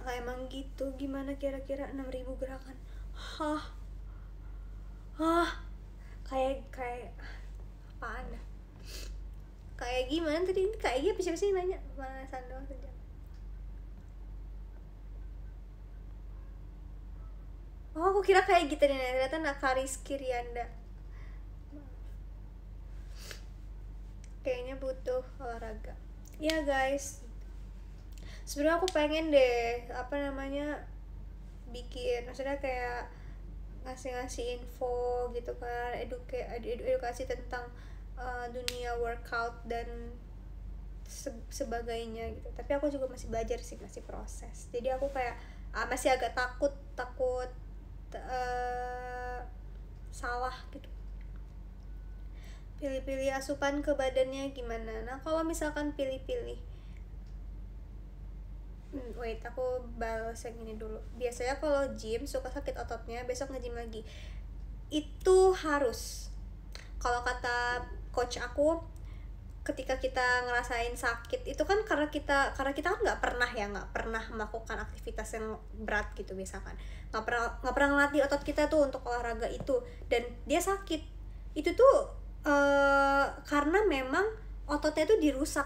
Lah emang gitu, gimana kira-kira 6.000 gerakan? Kayak apaan dah? Kayak gimana tadi? Kayak siapa sih nanya? Pemanasan doang sejam. Oh, aku kira kayak gitu nih, ternyata Rizky Rianda. Kayaknya butuh olahraga. Ya guys, sebenarnya aku pengen deh bikin, maksudnya kayak ngasih info gitu kan, edukasi tentang dunia workout dan sebagainya gitu. Tapi aku juga masih belajar sih, masih proses. Jadi aku kayak masih agak takut salah gitu. Pilih-pilih asupan ke badannya gimana. Nah, kalau misalkan pilih-pilih, wait, aku balas yang ini dulu. Biasanya kalau gym suka sakit ototnya, besok nge-gym lagi. Itu harus. Kalau kata coach aku, ketika kita ngerasain sakit itu kan karena kita kan nggak pernah melakukan aktivitas yang berat gitu, biasa kan nggak pernah ngelatih otot kita tuh untuk olahraga itu, dan dia sakit itu tuh karena memang ototnya tuh dirusak.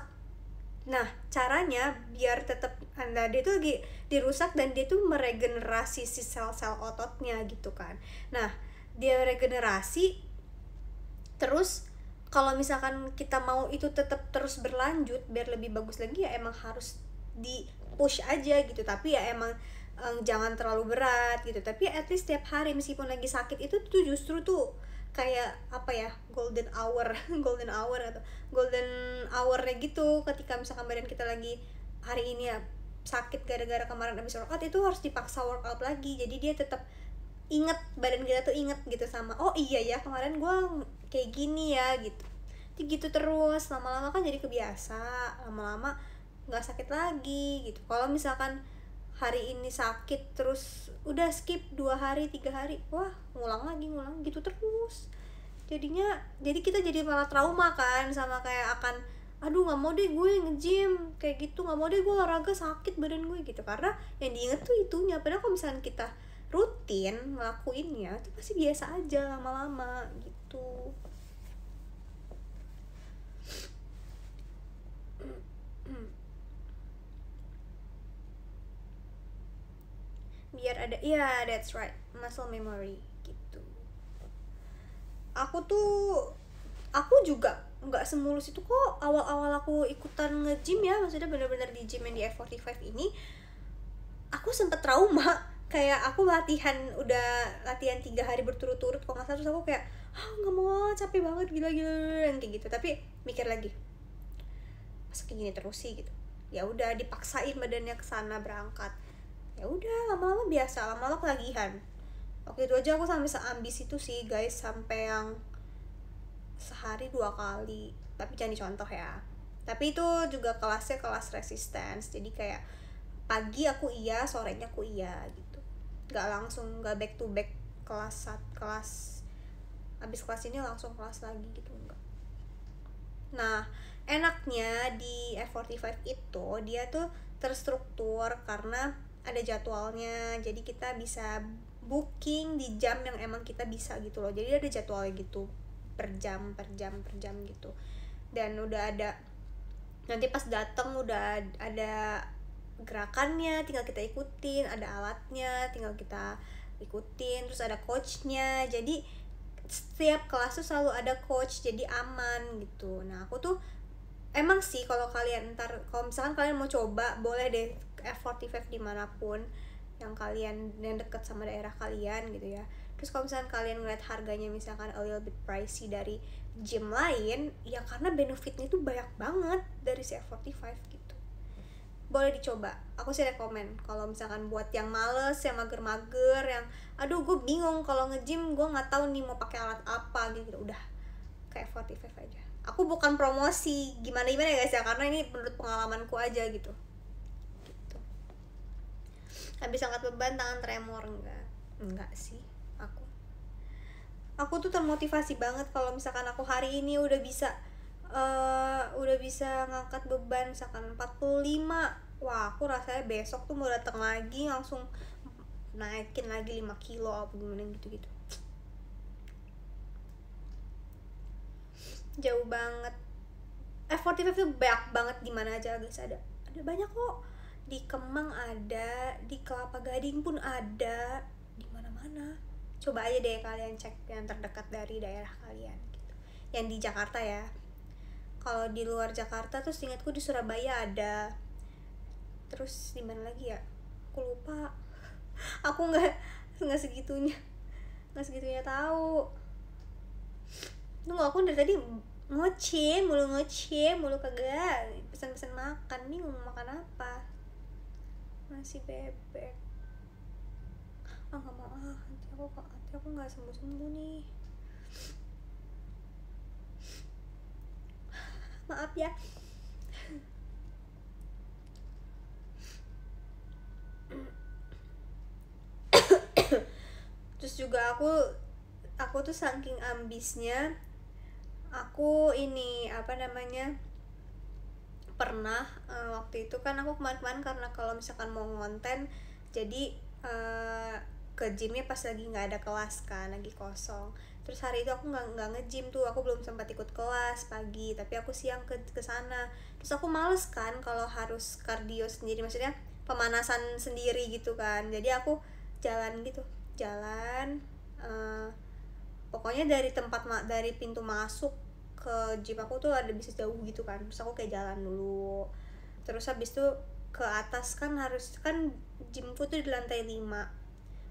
Nah, caranya biar tetap dia tuh lagi dirusak dan dia tuh meregenerasi si sel-sel ototnya gitu kan. Nah, dia regenerasi terus. Kalau misalkan kita mau itu tetap terus berlanjut biar lebih bagus lagi, ya emang harus di push aja gitu. Tapi ya emang jangan terlalu berat gitu. Tapi at least setiap hari meskipun lagi sakit itu tuh justru tuh kayak apa ya, golden hour atau golden hournya gitu. Ketika misalkan badan kita lagi hari ini ya sakit gara-gara kemarin habis workout, itu harus dipaksa workout lagi. Jadi dia tetap inget, badan kita tuh inget gitu sama, oh iya ya kemarin gue kayak gini ya gitu. Jadi gitu terus, lama-lama kan jadi kebiasa, lama-lama nggak sakit lagi gitu. Kalau misalkan hari ini sakit terus udah skip 2 hari 3 hari, wah ngulang gitu terus. Jadi kita jadi malah trauma kan, sama kayak akan aduh nggak mau deh gue nge-gym kayak gitu, nggak mau deh gue olahraga sakit badan gue gitu, karena yang diinget tuh itunya. Padahal kalau misalkan kita rutin ngelakuinnya itu pasti biasa aja lama-lama gitu. Biar ada, iya that's right, muscle memory gitu. Aku juga nggak semulus itu kok awal-awal aku ikutan nge-gym ya, maksudnya bener-bener di gym yang di F45 ini aku sempet trauma. Kayak aku latihan 3 hari berturut-turut kalau nggak salah, terus aku kayak nggak mau, capek banget, gila kayak gitu. Tapi mikir lagi, masa kayak gini terus sih gitu. Ya udah dipaksain badannya kesana berangkat, ya udah lama-lama biasa, lama-lama kelagihan. Waktu itu aja aku sampai seambis itu sih guys, sampai yang sehari 2 kali, tapi jangan dicontoh ya. Tapi itu juga kelasnya kelas resistance, jadi kayak pagi aku iya, sorenya aku iya gitu, nggak back to back kelas abis kelas ini langsung kelas lagi gitu, enggak. Nah, enaknya di F45 itu dia tuh terstruktur karena ada jadwalnya, jadi kita bisa booking di jam yang emang kita bisa gitu loh. Jadi ada jadwalnya gitu per jam gitu, dan udah ada, nanti pas dateng udah ada gerakannya, tinggal kita ikutin, ada alatnya tinggal kita ikutin, terus ada coachnya. Jadi setiap kelas tuh selalu ada coach, jadi aman gitu. Nah, aku tuh emang sih kalau misalkan kalian mau coba, boleh deh F45 dimanapun yang deket sama daerah kalian gitu ya. Terus kalau misalkan kalian ngeliat harganya misalkan a little bit pricey dari gym lain, ya karena benefitnya tuh banyak banget dari si F45 gitu. Boleh dicoba, aku sih rekomen. Kalau misalkan buat yang males, yang mager-mager, yang aduh gue bingung kalau nge-gym, gue nggak tahu nih mau pakai alat apa gitu, udah kayak F45 aja. Aku bukan promosi gimana ya guys ya, karena ini menurut pengalamanku aja gitu. Habis angkat beban tangan tremor, enggak sih. Aku tuh termotivasi banget kalau misalkan aku hari ini udah bisa ngangkat beban misalkan 45. Wah, aku rasanya besok tuh mau datang lagi langsung naikin lagi 5 kilo apa gimana gitu. Jauh banget. F45 tuh banyak banget, di mana aja guys, ada banyak kok. Di Kemang ada, di Kelapa Gading pun ada, di mana-mana coba aja deh kalian cek yang terdekat dari daerah kalian gitu. Yang di Jakarta ya. Kalau di luar Jakarta tuh seingatku di Surabaya ada. Terus di mana lagi ya? Aku lupa. Aku nggak segitunya. Nggak segitunya tahu. Tunggu, aku dari tadi ngoceh mulu kagak pesan-pesan makan. Nih mau makan apa? Nasi bebek. Nggak mau nanti aku nggak sembuh nih. Maaf ya. Terus juga aku tuh saking ambisnya, aku ini apa namanya, pernah waktu itu kan aku kemarin karena kalau misalkan mau ngonten jadi ke gymnya pas lagi nggak ada kelas kan, lagi kosong. Terus hari itu aku nggak nge-gym tuh, aku belum sempat ikut kelas pagi, tapi aku siang ke sana. Terus aku males kan kalau harus kardio sendiri, maksudnya pemanasan sendiri gitu kan. Jadi aku jalan gitu, jalan pokoknya dari pintu masuk ke gym aku tuh ada bisa jauh gitu kan. Terus aku kayak jalan dulu, terus habis itu ke atas kan, harus kan gymku tuh di lantai 5.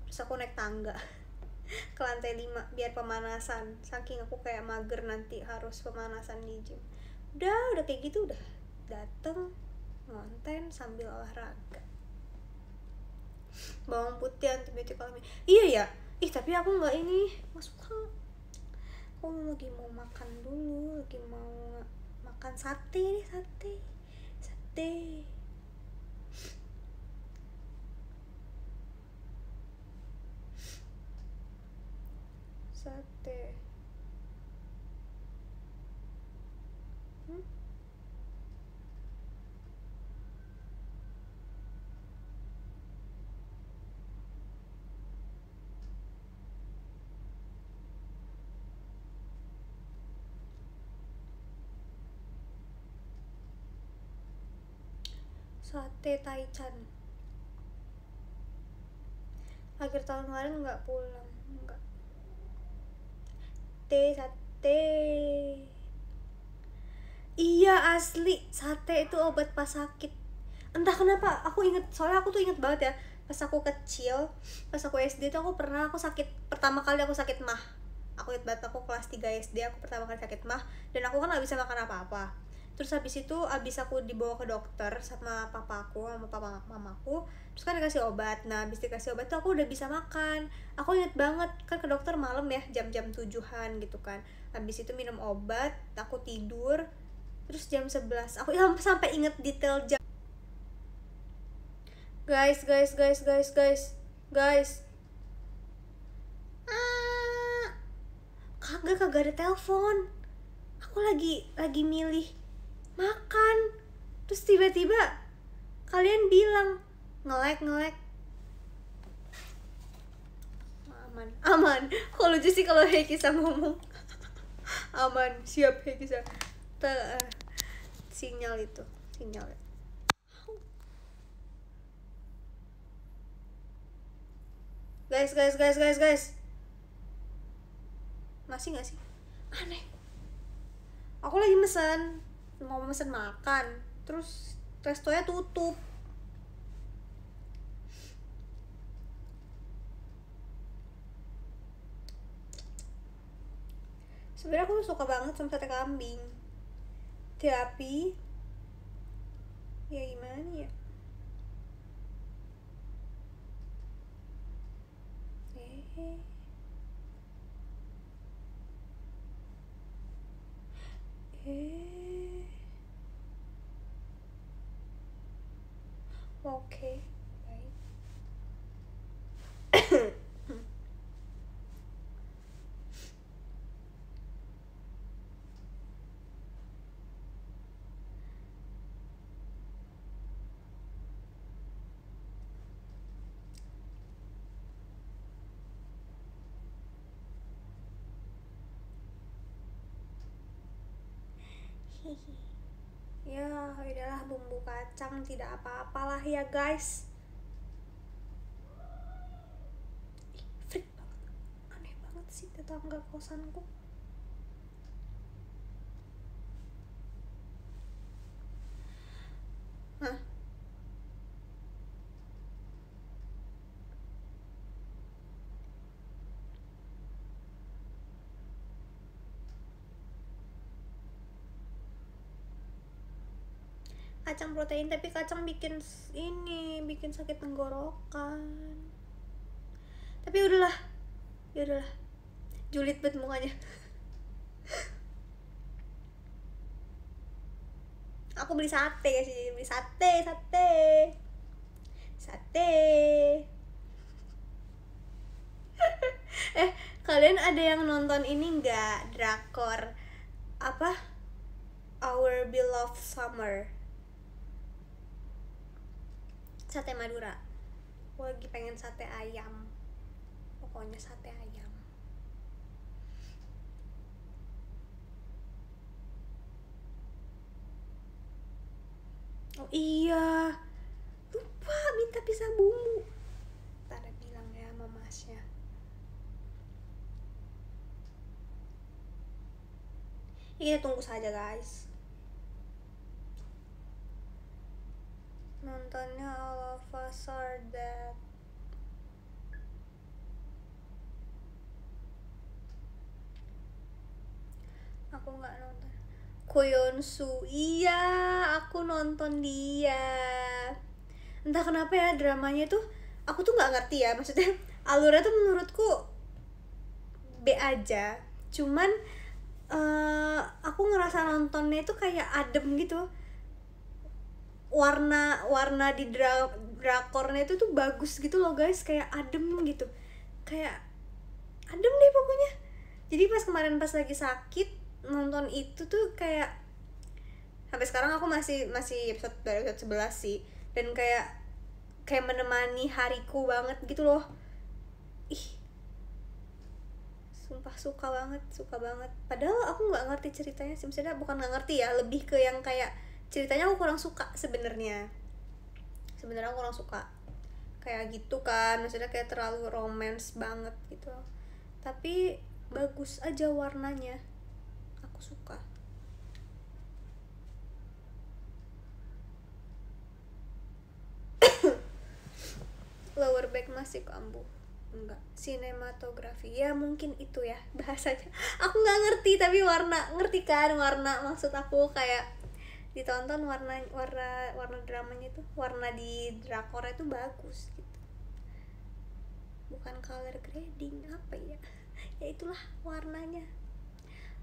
Terus aku naik tangga ke lantai 5 biar pemanasan, saking aku kayak mager nanti harus pemanasan di gym. Udah kayak gitu, udah dateng ngonten sambil olahraga. Bawang putih, antibiotik alami. Iya ya, tapi aku nggak ini masuk. Aku lagi mau makan dulu, lagi mau makan sate nih, sate hmm? Sate Taichan. Akhir tahun kemarin nggak pulang, nggak. Sate. Iya asli, sate itu obat pas sakit. Entah kenapa, aku inget, soalnya aku tuh inget banget ya, pas aku kecil, pas aku SD tuh aku sakit, pertama kali aku sakit mah. Aku inget banget, aku kelas 3 SD, aku pertama kali sakit mah, dan aku kan gak bisa makan apa-apa. Terus habis itu, aku dibawa ke dokter sama papaku, sama papa mamaku. Terus kan dikasih obat, nah habis dikasih obat tuh aku udah bisa makan. Aku inget banget, kan ke dokter malam ya, jam-jam 7-an gitu kan. Habis itu minum obat, aku tidur. Terus jam 11, aku sampai inget detail jam. Guys. Kagak ada telepon. Aku lagi milih makan. Terus tiba-tiba kalian bilang nge-lag. Aman. Kalau lucu sih kalau Hekisa ngomong. Aman, siap Hekisa. Sinyal. Guys. Masih nggak sih? Aneh. Aku lagi mau mesen makan, terus restonya tutup. Sebenarnya aku suka banget sama sate kambing, tapi ya gimana ya. Oke, baik. Ya udahlah, bumbu kacang tidak apa-apalah ya guys. Freak banget. tetangga kosanku. Hah? Kacang protein, tapi kacang bikin bikin sakit tenggorokan. Tapi udahlah, ya udahlah, julid banget mukanya. Aku beli sate guys, beli sate. Kalian ada yang nonton ini nggak, drakor apa, Our Beloved Summer, sate Madura. Aku lagi pengen sate ayam, pokoknya sate ayam. Oh iya, lupa minta pisah bumbu. Ntar bilang ya sama masnya. Kita tunggu saja guys. Nontonnya All of Us Are Dead. Aku nggak nonton. Koyonsu, iya aku nonton dia. Entah kenapa ya dramanya tuh aku tuh nggak ngerti ya, maksudnya alurnya tuh menurutku B aja. Cuman aku ngerasa nontonnya itu kayak adem gitu. Warna di drakornya itu tuh bagus gitu loh guys, kayak adem gitu, kayak adem deh pokoknya. Jadi pas kemarin pas lagi sakit nonton itu tuh kayak sampai sekarang aku masih baru episode 11 sih, dan kayak menemani hariku banget gitu loh. Ih, sumpah suka banget. Padahal aku nggak ngerti ceritanya sih, maksudnya bukan nggak ngerti ya, lebih ke yang kayak ceritanya aku kurang suka sebenarnya aku kurang suka kayak gitu kan, maksudnya kayak terlalu romance banget gitu. Tapi bagus aja warnanya, aku suka. Lower back masih kambuh. Enggak, sinematografi ya mungkin itu ya bahasanya. Aku nggak ngerti, tapi warna, ngerti kan warna, maksud aku kayak ditonton warna dramanya itu, warna di drakornya itu bagus gitu, bukan color grading apa ya, ya itulah warnanya,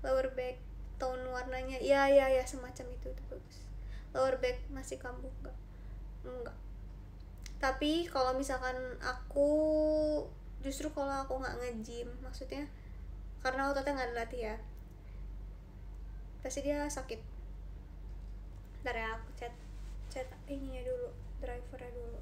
lower back tone warnanya ya semacam itu bagus. Lower back masih kambuh enggak. Tapi kalau misalkan aku justru kalau aku nggak nge-gym, maksudnya karena ototnya nggak dilatih ya, pasti dia sakit. Ntar ya aku chat ininya dulu, drivernya dulu.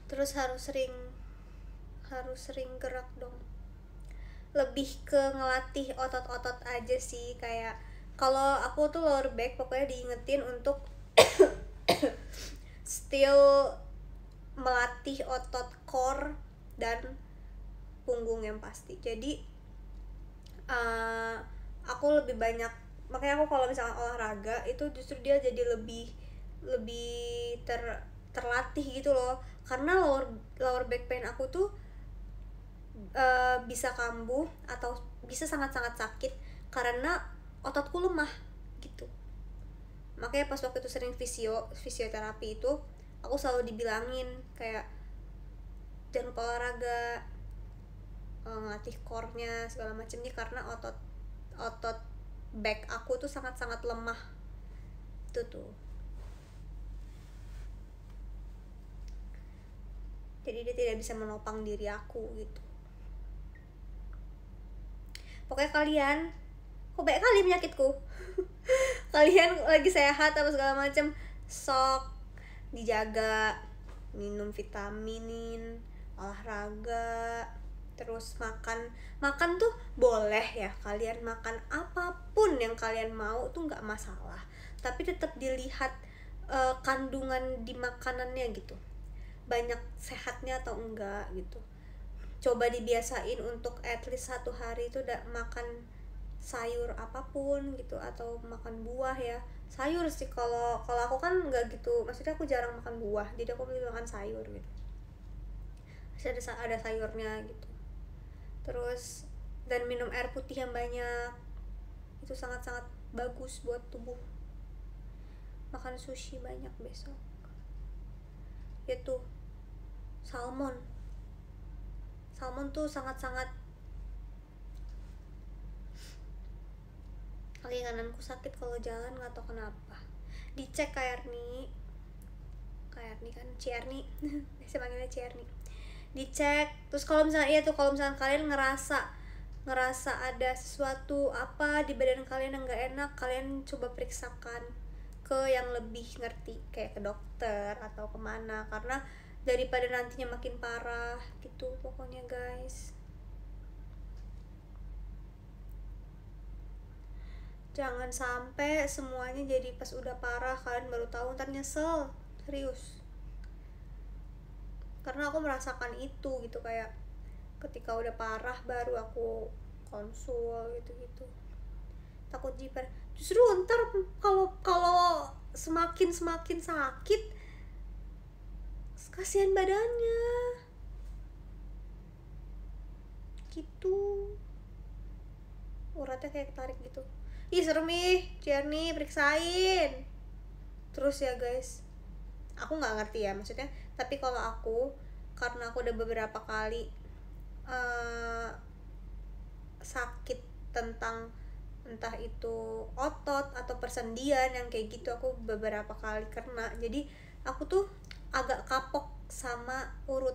Terus harus sering gerak dong. Lebih ke ngelatih otot-otot aja sih, kayak kalau aku tuh lower back pokoknya diingetin untuk still melatih otot core dan punggung yang pasti. Jadi aku lebih banyak, makanya aku kalau misalkan olahraga itu justru dia jadi lebih terlatih gitu loh, karena lower back pain aku tuh bisa kambuh atau bisa sangat-sangat sakit karena ototku lemah gitu. makanya pas waktu itu sering fisioterapi itu aku selalu dibilangin kayak jangan lupa olahraga, ngelatih core-nya segala macamnya, karena otot back aku tuh sangat-sangat lemah itu tuh. Jadi dia tidak bisa menopang diri aku gitu. Pokoknya kalian, kok banyak kali penyakitku. Kalian lagi sehat apa segala macam, sok dijaga, minum vitamin, olahraga, terus makan tuh boleh ya, kalian makan apapun yang kalian mau tuh nggak masalah, tapi tetap dilihat kandungan di makanannya gitu, banyak sehatnya atau enggak gitu. Coba dibiasain untuk at least 1 hari itu udah makan sayur apapun gitu, atau makan buah ya. Sayur sih, kalau aku kan nggak gitu, maksudnya aku jarang makan buah, jadi aku lebih makan sayur gitu. Masih ada sayurnya gitu. Terus dan minum air putih yang banyak, itu sangat-sangat bagus buat tubuh. Makan sushi banyak besok, yaitu salmon tuh sangat-sangat, kaki kananku sakit kalau jalan, nggak tahu kenapa. Dicek Kayarni kan, Cierni biasa panggilnya Cierni, dicek. Terus kalau misalnya kalian ngerasa ada sesuatu apa di badan kalian yang nggak enak, kalian coba periksakan ke yang lebih ngerti, kayak ke dokter atau kemana, karena daripada nantinya makin parah gitu pokoknya guys. Jangan sampai semuanya jadi pas udah parah kalian baru tahu, ntar nyesel, serius. Karena aku merasakan itu gitu, kayak ketika udah parah baru aku konsul gitu. Takut jiper. Justru ntar kalau semakin sakit, kasihan badannya gitu, uratnya kayak ketarik gitu. Ih serem nih, Jernih periksain terus ya guys. Aku nggak ngerti ya maksudnya, tapi kalau aku, karena aku udah beberapa kali sakit tentang entah itu otot atau persendian yang kayak gitu, aku beberapa kali kena, jadi aku tuh agak kapok sama urut.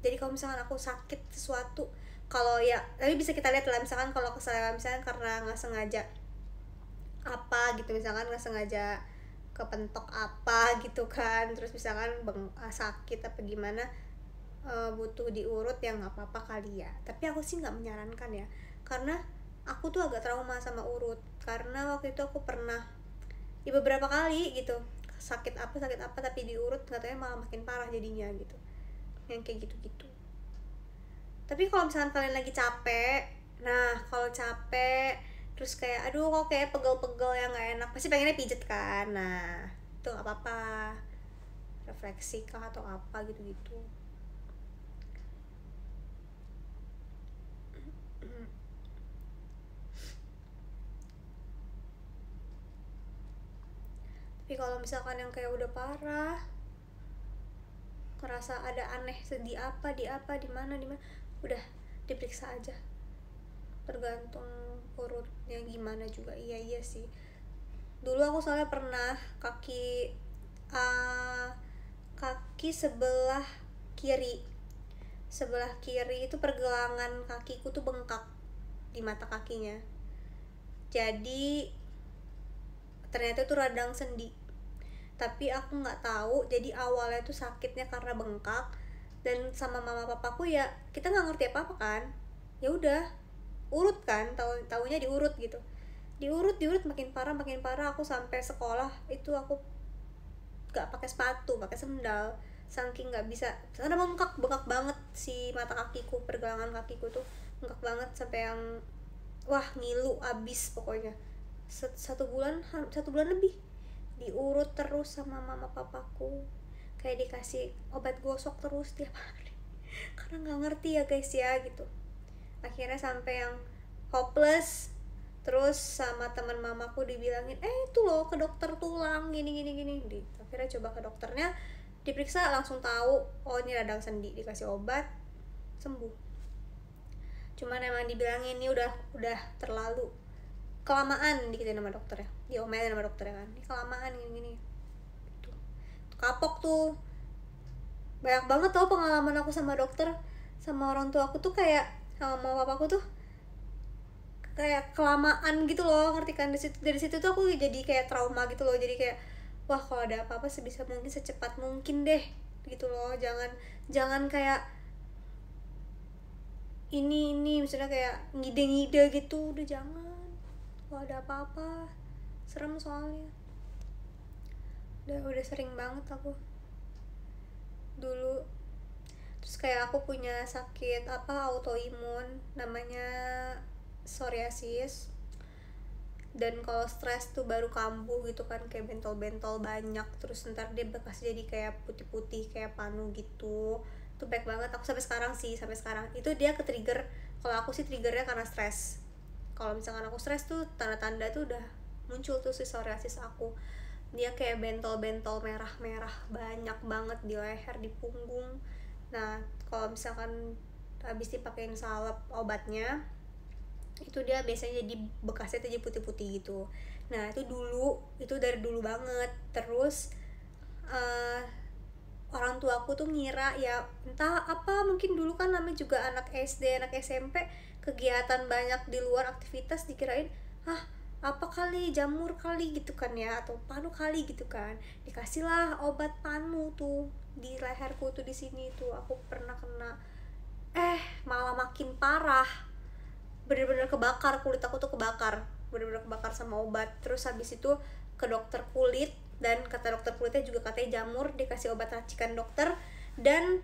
Jadi kalau misalkan aku sakit sesuatu, kalau ya, tapi bisa kita lihat lah, misalkan kalau misalkan karena nggak sengaja apa gitu, misalkan nggak sengaja kepentok apa gitu kan, terus misalkan sakit apa gimana, butuh diurut ya nggak apa-apa kali ya. Tapi aku sih nggak menyarankan ya, karena aku tuh agak trauma sama urut, karena waktu itu aku pernah ya beberapa kali gitu sakit apa tapi diurut katanya malah makin parah jadinya gitu, yang kayak gitu. Tapi kalau misalkan kalian lagi capek, nah kalau capek terus kayak aduh kok kayak pegel-pegel yang nggak enak, pasti pengennya pijet kan, nah itu nggak apa-apa, refleksi kah atau apa gitu. Tapi kalau misalkan yang kayak udah parah, ngerasa ada aneh di apa di mana, udah diperiksa aja, tergantung urutnya gimana juga. Iya sih, dulu aku soalnya pernah kaki sebelah kiri itu pergelangan kakiku tuh bengkak di mata kakinya, jadi ternyata itu radang sendi. Tapi aku nggak tahu, jadi awalnya tuh sakitnya karena bengkak, dan sama mama papaku ya kita nggak ngerti apa kan, ya udah urut kan, taunya diurut gitu, diurut makin parah. Aku sampai sekolah itu aku nggak pakai sepatu, pakai sendal, saking nggak bisa, karena bengkak banget si mata kakiku, pergelangan kakiku tuh bengkak banget sampai yang wah ngilu abis pokoknya. Satu bulan lebih diurut terus sama mama papaku, kayak dikasih obat gosok terus tiap hari karena nggak ngerti ya guys ya gitu. Akhirnya sampai yang hopeless, Terus sama teman mamaku dibilangin itu loh ke dokter tulang gini gini gini. Akhirnya coba ke dokternya, diperiksa langsung tahu oh ini radang sendi, dikasih obat sembuh. Cuman emang dibilangin ini udah terlalu kelamaan dikit sama dokternya, diomelin sama dokternya kan, ini kelamaan gini-gini gitu. Kapok tuh, banyak banget tau pengalaman aku sama dokter, sama orang tua aku tuh kayak sama mama papaku tuh kayak kelamaan gitu loh, ngerti kan? Dari situ tuh aku jadi kayak trauma gitu loh, jadi kayak wah kalau ada apa-apa sebisa mungkin secepat mungkin deh gitu loh, jangan kayak ini misalnya kayak ngide-ngide gitu, udah jangan. Kalau ada apa-apa serem soalnya. Udah sering banget aku dulu. Terus kayak aku punya sakit autoimun namanya psoriasis. Dan kalau stres tuh baru kambuh gitu kan, kayak bentol-bentol banyak, terus ntar dia bekas jadi kayak putih-putih kayak panu gitu. Itu baik banget aku sampai sekarang itu dia ke trigger. Kalau aku sih triggernya karena stres. Kalau misalkan aku stres tuh tanda-tanda tuh udah muncul tuh si psoriasis aku. Dia kayak bentol-bentol merah-merah banyak banget di leher, di punggung. Nah kalau misalkan habis dipakein salep obatnya, itu dia biasanya jadi bekasnya tuh jadi putih-putih gitu. Nah itu dari dulu banget. Terus orang tua aku tuh ngira ya entah apa, mungkin dulu kan namanya juga anak SD anak SMP, kegiatan banyak di luar aktivitas, dikirain apa kali jamur kali gitu kan ya, atau panu kali gitu kan. Dikasihlah obat panu tuh di leherku tuh, di sini tuh aku pernah kena, malah makin parah, bener-bener kebakar, kulit aku tuh bener-bener kebakar sama obat. Terus habis itu ke dokter kulit, dan kata dokter kulitnya juga katanya jamur, dikasih obat racikan dokter, dan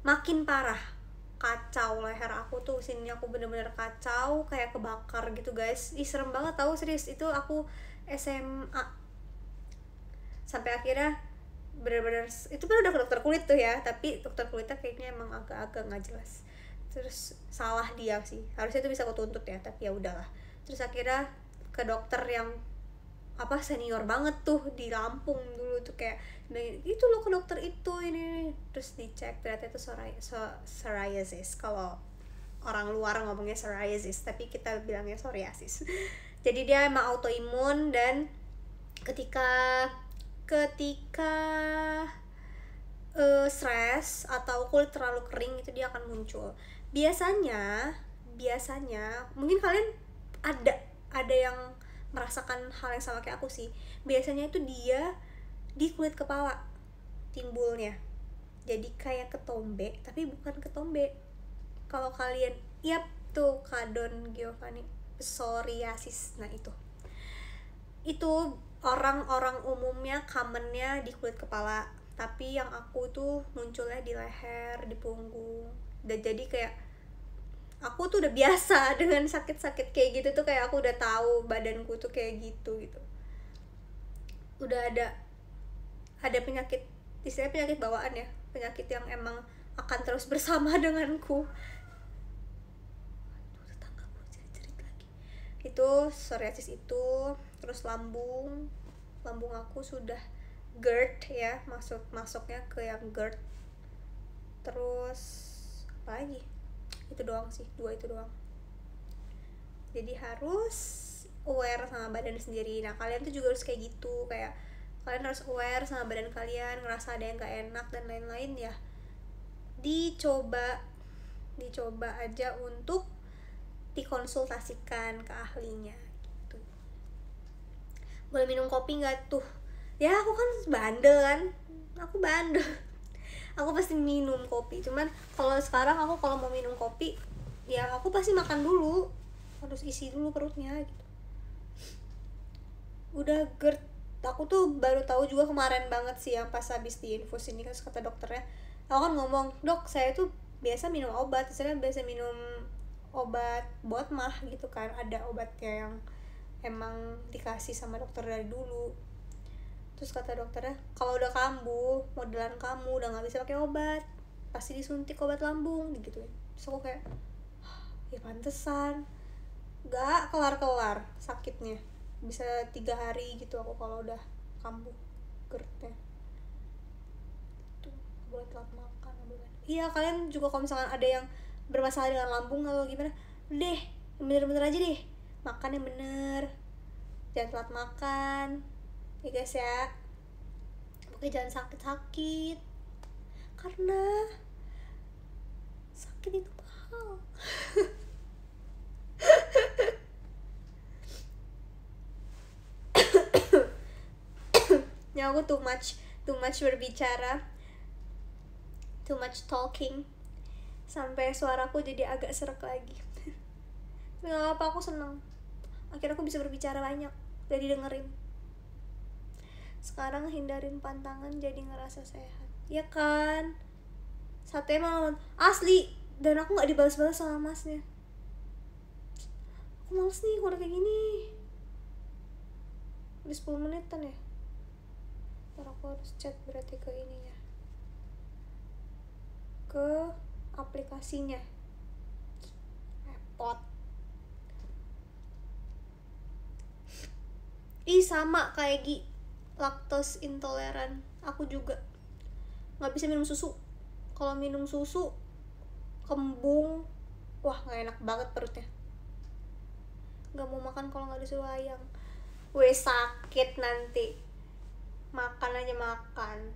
makin parah, kacau leher aku tuh, sini aku bener-bener kacau, kayak kebakar gitu guys. Serem banget tau, serius. Itu aku SMA, sampai akhirnya bener-bener itu kan udah ke dokter kulit tuh ya, tapi dokter kulitnya kayaknya emang agak-agak nggak jelas. Terus salah dia sih, harusnya itu bisa aku tuntut ya, tapi ya udahlah. Terus akhirnya ke dokter yang senior banget tuh di Lampung dulu tuh, kayak itu loh ke dokter itu ini. Terus dicek ternyata itu psoriasis. Kalau orang luar ngomongnya psoriasis, tapi kita bilangnya psoriasis. Jadi dia emang autoimun, dan ketika stres atau kulit terlalu kering itu dia akan muncul. Biasanya mungkin kalian ada yang merasakan hal yang sama kayak aku sih. Biasanya itu dia di kulit kepala timbulnya, jadi kayak ketombe, tapi bukan ketombe. Kalau kalian tuh Kadon Giovanni psoriasis, nah itu orang-orang umumnya commonnya di kulit kepala, tapi yang aku tuh munculnya di leher, di punggung. Dan jadi kayak aku tuh udah biasa dengan sakit-sakit kayak gitu tuh, kayak aku udah tahu badanku tuh kayak gitu. Udah ada penyakit, istilahnya penyakit bawaan ya, penyakit yang emang akan terus bersama denganku. Tetanggaku cerit-cerit lagi. Itu psoriasis itu. Terus lambung aku sudah GERD ya, masuknya ke yang GERD. Terus apa lagi? Itu doang sih, 2 itu doang. Jadi harus aware sama badan sendiri. Nah kalian tuh juga harus kayak gitu, kayak kalian harus aware sama badan kalian, ngerasa ada yang gak enak dan lain-lain ya, dicoba aja untuk dikonsultasikan ke ahlinya gitu. Boleh minum kopi nggak tuh? Ya aku kan bandel, aku pasti minum kopi. Cuman kalau sekarang aku kalau mau minum kopi ya aku pasti makan dulu, harus isi dulu perutnya gitu. Udah GERD, aku tuh baru tahu juga kemarin banget sih, yang pas habis diinfus ini kan, kata dokternya, aku kan ngomong, dok saya tuh biasa minum obat, saya biasa minum obat buat mah gitu kan, ada obatnya yang emang dikasih sama dokter dari dulu. Terus kata dokternya, kalau udah kambuh, modelan kamu udah nggak bisa pakai obat, pasti disuntik obat lambung gitu. Terus aku kayak ya pantesan Gak kelar-kelar sakitnya, bisa 3 hari gitu aku kalau udah kambuh GERD-nya. Tuh boleh telat makan, boleh. Iya, kalian juga kalau misalkan ada yang bermasalah dengan lambung atau gimana, deh yang bener-bener aja deh, makan yang bener, jangan telat makan ya guys ya. Pokoknya jangan sakit-sakit, karena sakit itu mahal. Ya aku too much berbicara, too much talking, sampai suaraku jadi agak serak lagi. Tapi gak apa, aku seneng, akhirnya aku bisa berbicara banyak, udah didengerin. Sekarang hindarin pantangan jadi ngerasa sehat, ya kan? Sate malam asli, dan aku nggak dibalas-balas sama masnya. Aku males nih kalau kayak gini. Udah 10 menitan ya. Ntar aku harus chat berarti ke ininya, ke aplikasinya. Repot. Ih sama kayak Gi, laktos intoleran. Aku juga nggak bisa minum susu. Kalau minum susu kembung, wah nggak enak banget perutnya. Nggak mau makan kalau nggak disuruh ayang. Weh sakit nanti. Makan aja makan.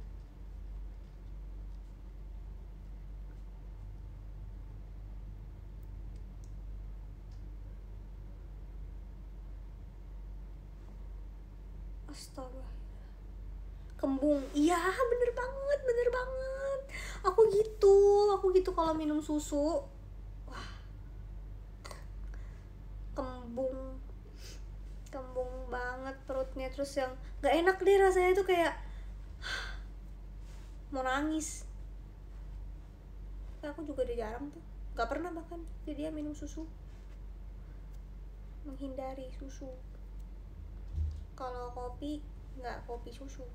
Astaga. Kembung, iya bener banget. Aku gitu kalau minum susu, wah kembung banget perutnya, terus yang nggak enak deh rasanya tuh, kayak mau nangis. Aku juga udah jarang tuh, nggak pernah bahkan jadi minum susu, menghindari susu. Kalau kopi nggak kopi susu.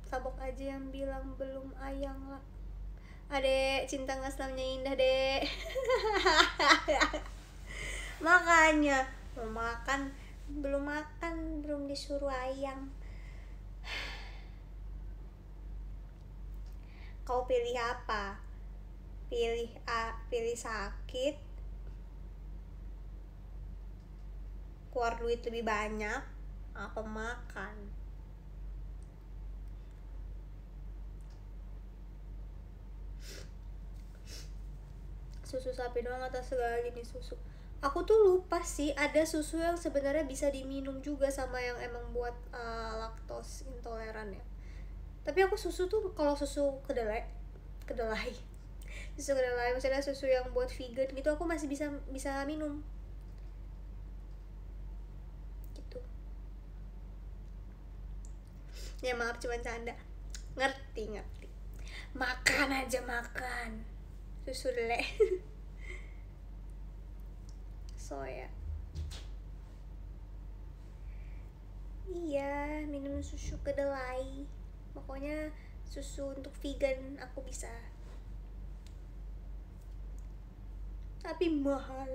Tabok aja yang bilang belum ayang lah. Adek, cinta nggak selamanya indah dek. Makanya mau makan, belum disuruh ayang. Kau pilih apa? Pilih sakit, keluar duit lebih banyak, apa makan? Susu sapi doang atau segala jenis susu? Aku tuh lupa sih, ada susu yang sebenarnya bisa diminum juga sama yang emang buat laktos intoleran ya. Tapi aku susu tuh, kalau susu kedelai susu kedelai, maksudnya susu yang buat vegan gitu, aku masih bisa minum gitu. Ya maaf, cuma canda. Ngerti. Makan aja makan susu kedelai. Soya. Iya, minum susu kedelai. Pokoknya susu untuk vegan aku bisa. Tapi mahal.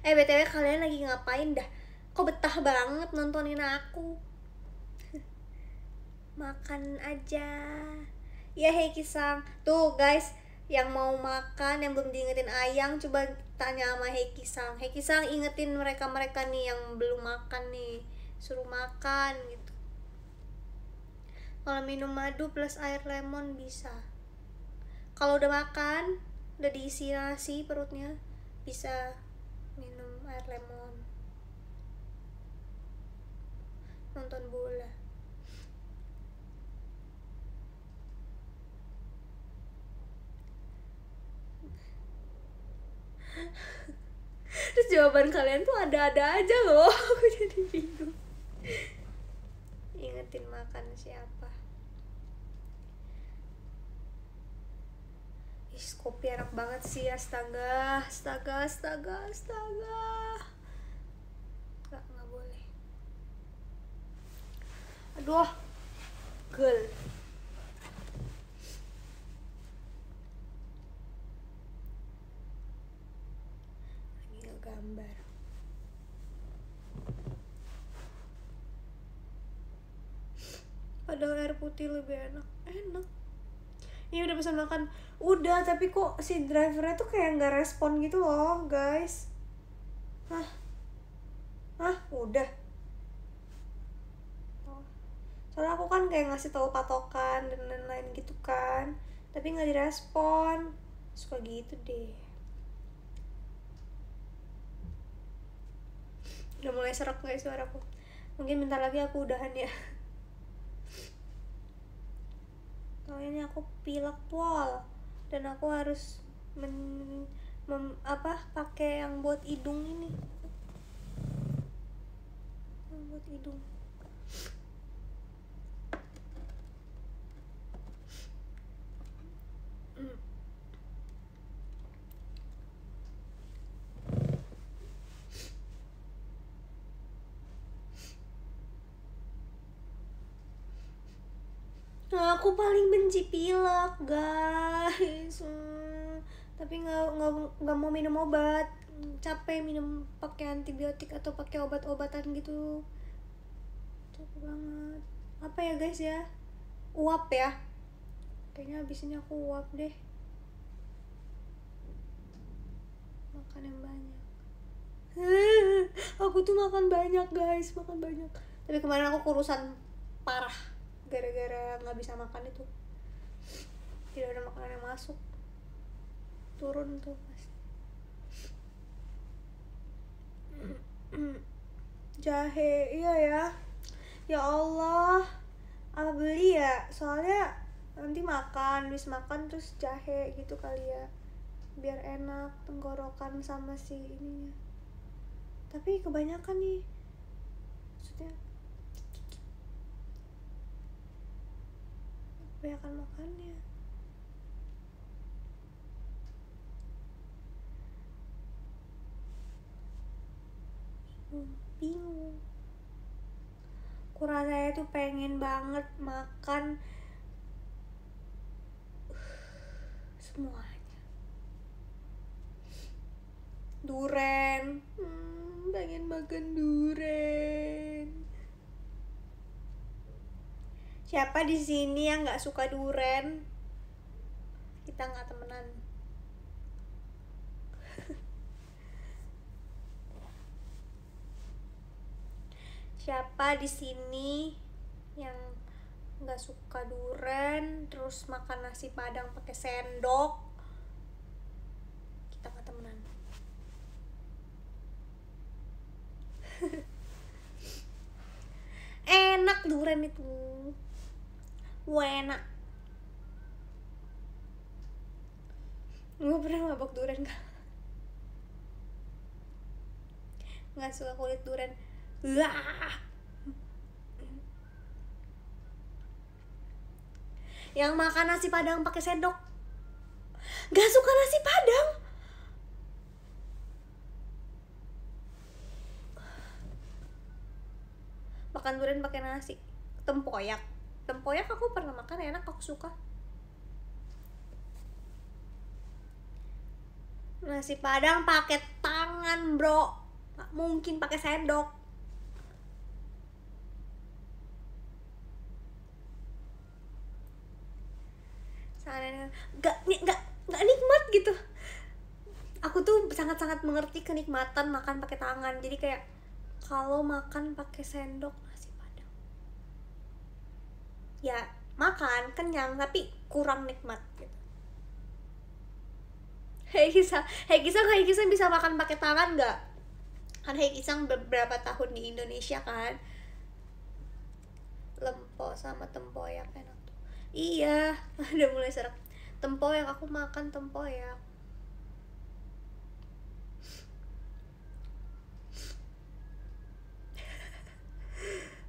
BTW kalian lagi ngapain dah? Kok betah banget nontonin aku? Makan aja. Ya Hei Kisang. Tuh guys, yang mau makan, yang belum diingetin ayang, coba tanya sama Hei Kisang. Hei Kisang ingetin mereka nih yang belum makan nih, suruh makan gitu. Kalau minum madu plus air lemon bisa. Kalau udah makan, udah diisi nasi perutnya, bisa minum air lemon. Nonton bola. Terus jawaban kalian tuh ada-ada aja loh. Aku jadi bingung. Ingetin makan siapa? Kopi enak banget sih, astaga. Nggak boleh. Aduh, gel. Lagi ngegambar. Padahal air putih lebih enak. Enak. Ini udah pesan makan. Udah, tapi kok si drivernya tuh kayak nggak respon gitu loh, guys. Udah. Soalnya aku kan kayak ngasih tahu patokan dan lain-lain gitu kan, tapi nggak direspon. Suka gitu deh. Udah mulai serak guys suaraku. Mungkin bentar lagi aku udahan ya. Soalnya ini aku pilek pol dan aku harus pakai yang buat hidung ini. Yang buat hidung. Nah, aku paling benci pilek guys. Tapi nggak mau minum obat. Capek minum pakai antibiotik atau pakai obat-obatan gitu. Capek banget. Apa ya guys ya? Uap ya. Kayaknya abis ini aku uap deh. Makan yang banyak. Aku tuh makan banyak guys, makan banyak. Tapi kemarin aku kurusan parah gara-gara nggak bisa makan itu. Tidak ada makanan yang masuk. Turun tuh pasti. Jahe, iya ya. Ya Allah, apa beli ya? Soalnya nanti makan, habis makan terus jahe gitu kali ya, biar enak tenggorokan sama si ininya. Tapi kebanyakan nih, maksudnya kebanyakan makannya. Bingung. Kurasanya tuh pengen banget makan semuanya. Duren, pengen makan duren. Siapa di sini yang nggak suka duren? Kita nggak temenan. Siapa di sini yang nggak suka duren terus makan nasi padang pakai sendok? Kita nggak temenan. Enak duren itu, enak. Gue pernah mabok duren nggak suka kulit duren. Yang makan nasi padang pakai sendok nggak suka nasi padang. Makan durian pakai nasi. Tempoyak aku pernah makan, enak, aku suka. Nasi padang pakai tangan bro, nggak mungkin pakai sendok. Soalnya nggak nikmat gitu. Aku tuh sangat mengerti kenikmatan makan pakai tangan. Jadi kayak kalau makan pakai sendok nasi padang, ya makan kenyang tapi kurang nikmat gitu. Hei Kisang bisa makan pakai tangan nggak? Kan Hei Kisang beberapa tahun di Indonesia kan. Lempok sama tempoyak enak tuh. Iya, udah mulai serak. Tempoyak, aku makan tempoyak.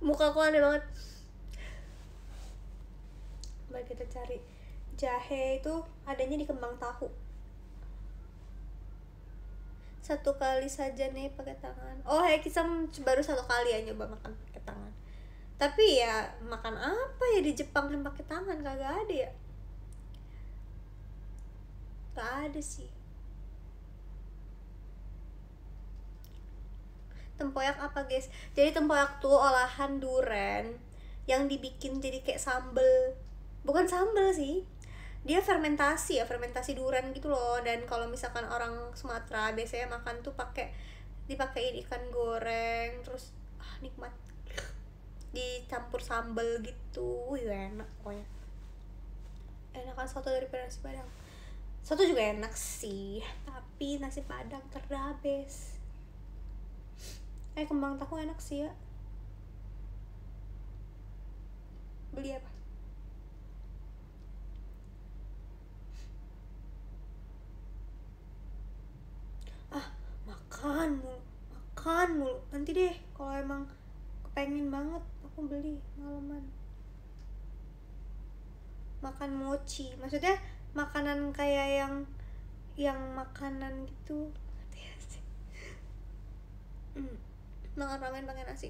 Muka aku aneh banget. Mari kita cari. Jahe itu adanya di kembang tahu. Satu kali saja nih pakai tangan. Oh, Hei Kisam baru satu kali ya nyoba makan pakai tangan. Tapi ya makan apa ya di Jepang yang pakai tangan, kagak ada ya. Gak ada sih. Tempoyak apa guys? Jadi tempoyak tuh olahan duren yang dibikin jadi kayak sambel. Bukan sambel sih, dia fermentasi ya, fermentasi duren gitu loh. Dan kalau misalkan orang Sumatera biasanya makan tuh dipakein ikan goreng, terus nikmat, dicampur sambel gitu. Wih enak pokoknya, enakan soto daripada nasi padang. Soto juga enak sih, tapi nasi padang terdabes. Kembang tahu enak sih ya. Beli apa? Makan mulu. Nanti deh kalau emang kepengen banget aku beli malaman. Makan mochi, maksudnya makanan kayak yang makanan gitu. Makan ramen pakai nasi.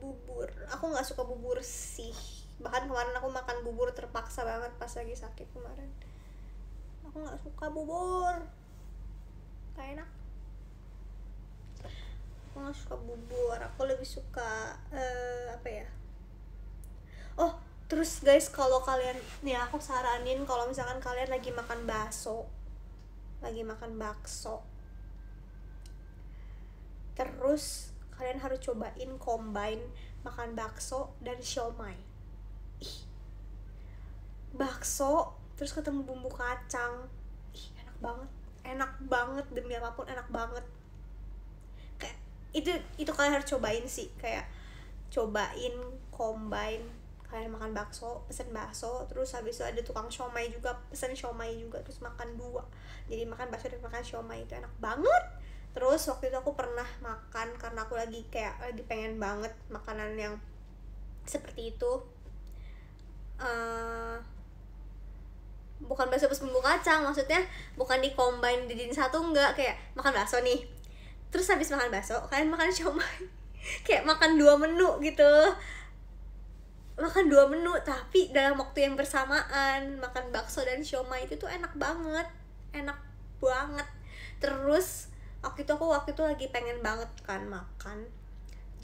Bubur, aku nggak suka bubur sih. Bahkan kemarin aku makan bubur terpaksa banget pas lagi sakit kemarin. Aku nggak suka bubur, gak enak. Aku nggak suka bubur, aku lebih suka apa ya. Oh terus guys, kalau kalian nih, aku saranin kalau misalkan kalian lagi makan bakso, terus kalian harus cobain combine makan bakso dan siomay. Bakso terus ketemu bumbu kacang, enak banget demi apapun, enak banget. Kayak itu kalian harus cobain sih, kayak cobain combine. Kalian makan bakso, pesen bakso, terus habis itu ada tukang siomay juga, pesen siomay juga, terus makan dua. Jadi makan bakso dan makan siomay itu enak banget. Terus waktu itu aku pernah makan karena aku lagi pengen banget makanan yang seperti itu. Bukan bakso plus bumbu kacang, maksudnya bukan di combine dijadiin satu, enggak, kayak makan bakso nih, terus habis makan bakso kalian makan siomay. Kayak makan dua menu gitu, tapi dalam waktu yang bersamaan. Makan bakso dan siomay itu tuh enak banget. Terus waktu itu lagi pengen banget kan makan,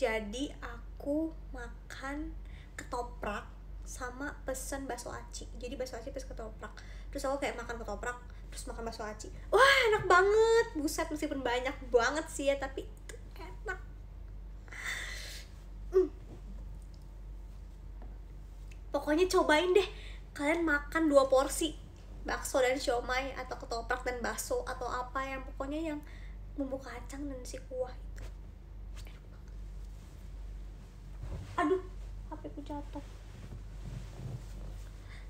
jadi aku makan ketoprak sama pesen bakso aci. Jadi bakso aci pesen ketoprak, terus aku kayak makan ketoprak terus makan bakso aci. Wah enak banget, buset, meskipun banyak banget sih ya, tapi itu enak. Pokoknya cobain deh kalian makan 2 porsi bakso dan siomay, atau ketoprak dan bakso, atau apa yang pokoknya yang bumbu kacang dan si kuah itu. Aduh, HP ku jatuh.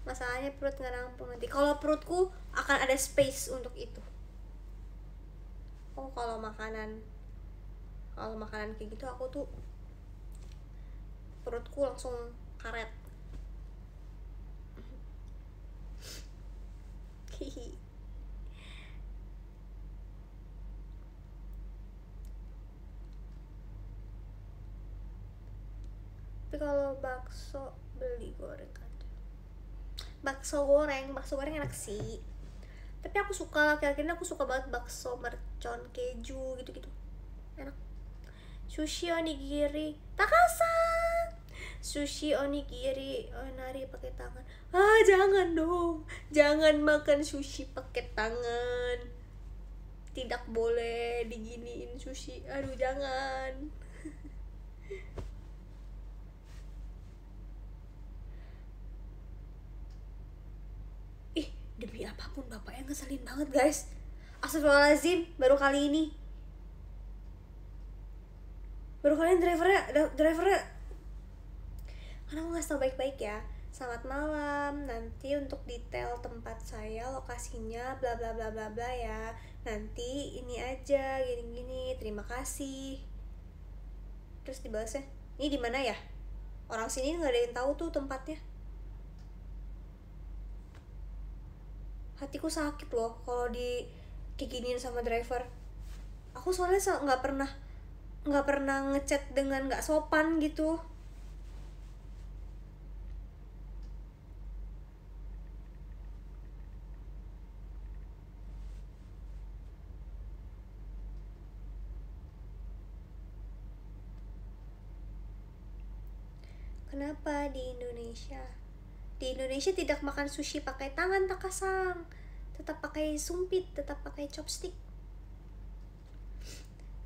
Masalahnya perut nggak nampung nanti. Kalau perutku akan ada space untuk itu. Oh kalau makanan kayak gitu aku tuh perutku langsung karet. Tapi kalau bakso beli goreng aja. Bakso goreng enak sih. Tapi aku suka, akhir-akhir ini aku suka banget bakso mercon keju gitu-gitu. Enak. Sushi onigiri Takasa. Sushi onigiri nari pakai tangan. Jangan dong. Jangan makan sushi pakai tangan. Tidak boleh diginiin sushi. Aduh jangan. Demi apapun bapaknya ngeselin banget guys. Astagfirullahaladzim, baru kali ini drivernya karena aku ngasih tau baik-baik ya. Selamat malam, nanti untuk detail tempat saya, lokasinya bla bla bla bla bla ya, nanti ini aja gini-gini, terima kasih. Terus dibalasnya, ini di mana ya, orang sini nggak ada yang tahu tuh tempatnya. hatiku sakit loh kalau di kayak giniin sama driver. Aku soalnya nggak pernah ngechat dengan nggak sopan gitu. Kenapa di Indonesia? Di Indonesia tidak makan sushi pakai tangan takasang, tetap pakai sumpit, tetap pakai chopstick.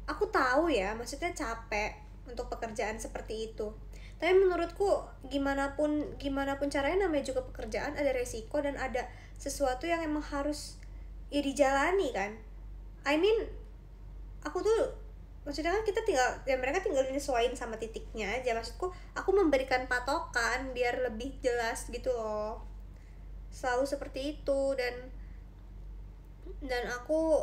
Aku tahu ya, maksudnya capek untuk pekerjaan seperti itu. Tapi menurutku gimana pun caranya, namanya juga pekerjaan, ada resiko dan ada sesuatu yang emang harus ya dijalani kan. I mean, aku tuh maksudnya kan kita tinggal ya, mereka tinggal nyesuaiin sama titiknya aja. Maksudku aku memberikan patokan biar lebih jelas gitu loh, selalu seperti itu. Dan aku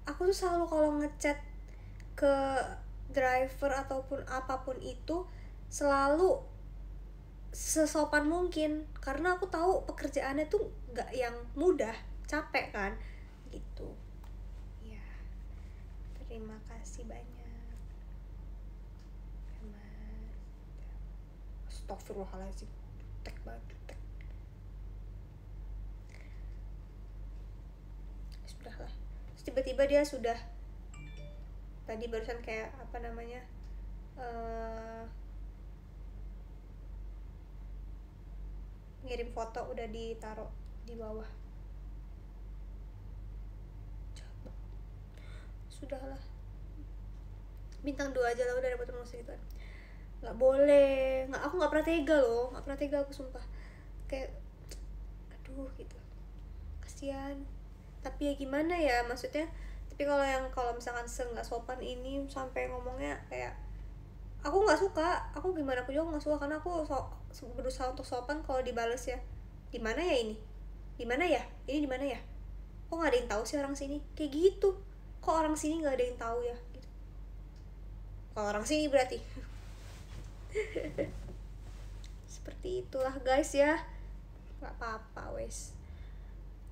aku tuh selalu kalau ngechat ke driver ataupun apapun itu selalu sesopan mungkin, karena aku tahu pekerjaannya tuh nggak yang mudah, capek kan gitu. Terima kasih banyak. Astagfirullahaladzim. Tek banget, tek. Sudahlah. Terus tiba-tiba dia sudah tadi barusan kayak ngirim foto udah ditaruh di bawah. Sudahlah, bintang 2 aja lah, udah dapat emosi gitu kan. Nggak boleh, aku nggak pernah tega loh, nggak pernah tega aku sumpah, kayak aduh gitu, kasihan. Tapi ya gimana ya, maksudnya tapi kalau misalkan nggak sopan ini sampai ngomongnya kayak aku nggak suka, aku gimana pun juga nggak suka, karena aku berusaha untuk sopan. Kalau dibales ya, di mana ya ini, di mana ya ini, di mana ya, kok nggak ada yang tahu sih orang sini, kayak gitu. Kok orang sini nggak ada yang tahu ya gitu. Kalau orang sini berarti seperti itulah guys ya, nggak apa-apa wes.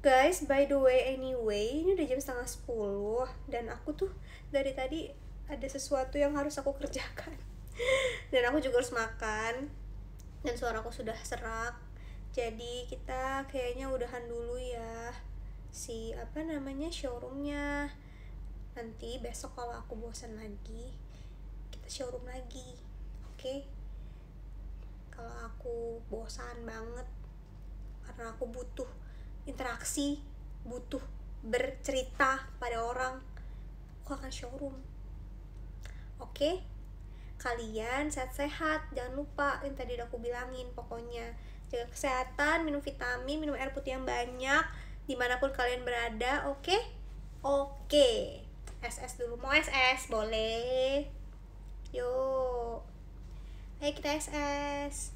Guys, by the way, anyway, ini udah jam 9:30 dan aku tuh dari tadi ada sesuatu yang harus aku kerjakan dan aku juga harus makan dan suaraku sudah serak. Jadi kita kayaknya udahan dulu ya si showroomnya. Nanti besok kalau aku bosan lagi kita showroom lagi, oke? Kalau aku bosan banget karena aku butuh interaksi, butuh bercerita pada orang, aku akan showroom, oke? Kalian sehat-sehat, jangan lupa yang tadi udah aku bilangin, pokoknya jaga kesehatan, minum vitamin, minum air putih yang banyak dimanapun kalian berada, oke? Oke. SS dulu, mau SS boleh, yuk ayo kita SS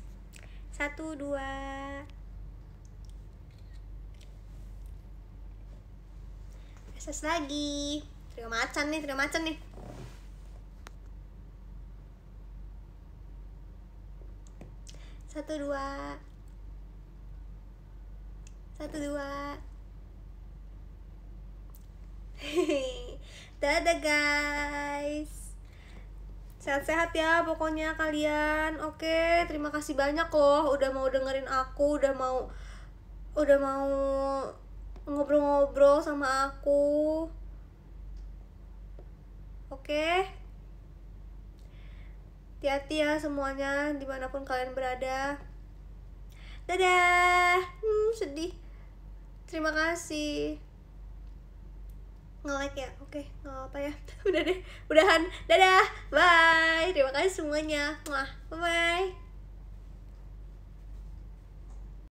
1, 2. SS lagi, trio macan nih 1, 2 1, 2. Dadah guys, sehat-sehat ya pokoknya kalian, oke? Terima kasih banyak loh udah mau dengerin aku, udah mau ngobrol-ngobrol sama aku, oke? Hati-hati ya semuanya dimanapun kalian berada. Dadah. Sedih. Terima kasih. Nge-like ya, oke, nggak apa ya. Udah deh, udahan, dadah, bye, terima kasih semuanya, bye bye.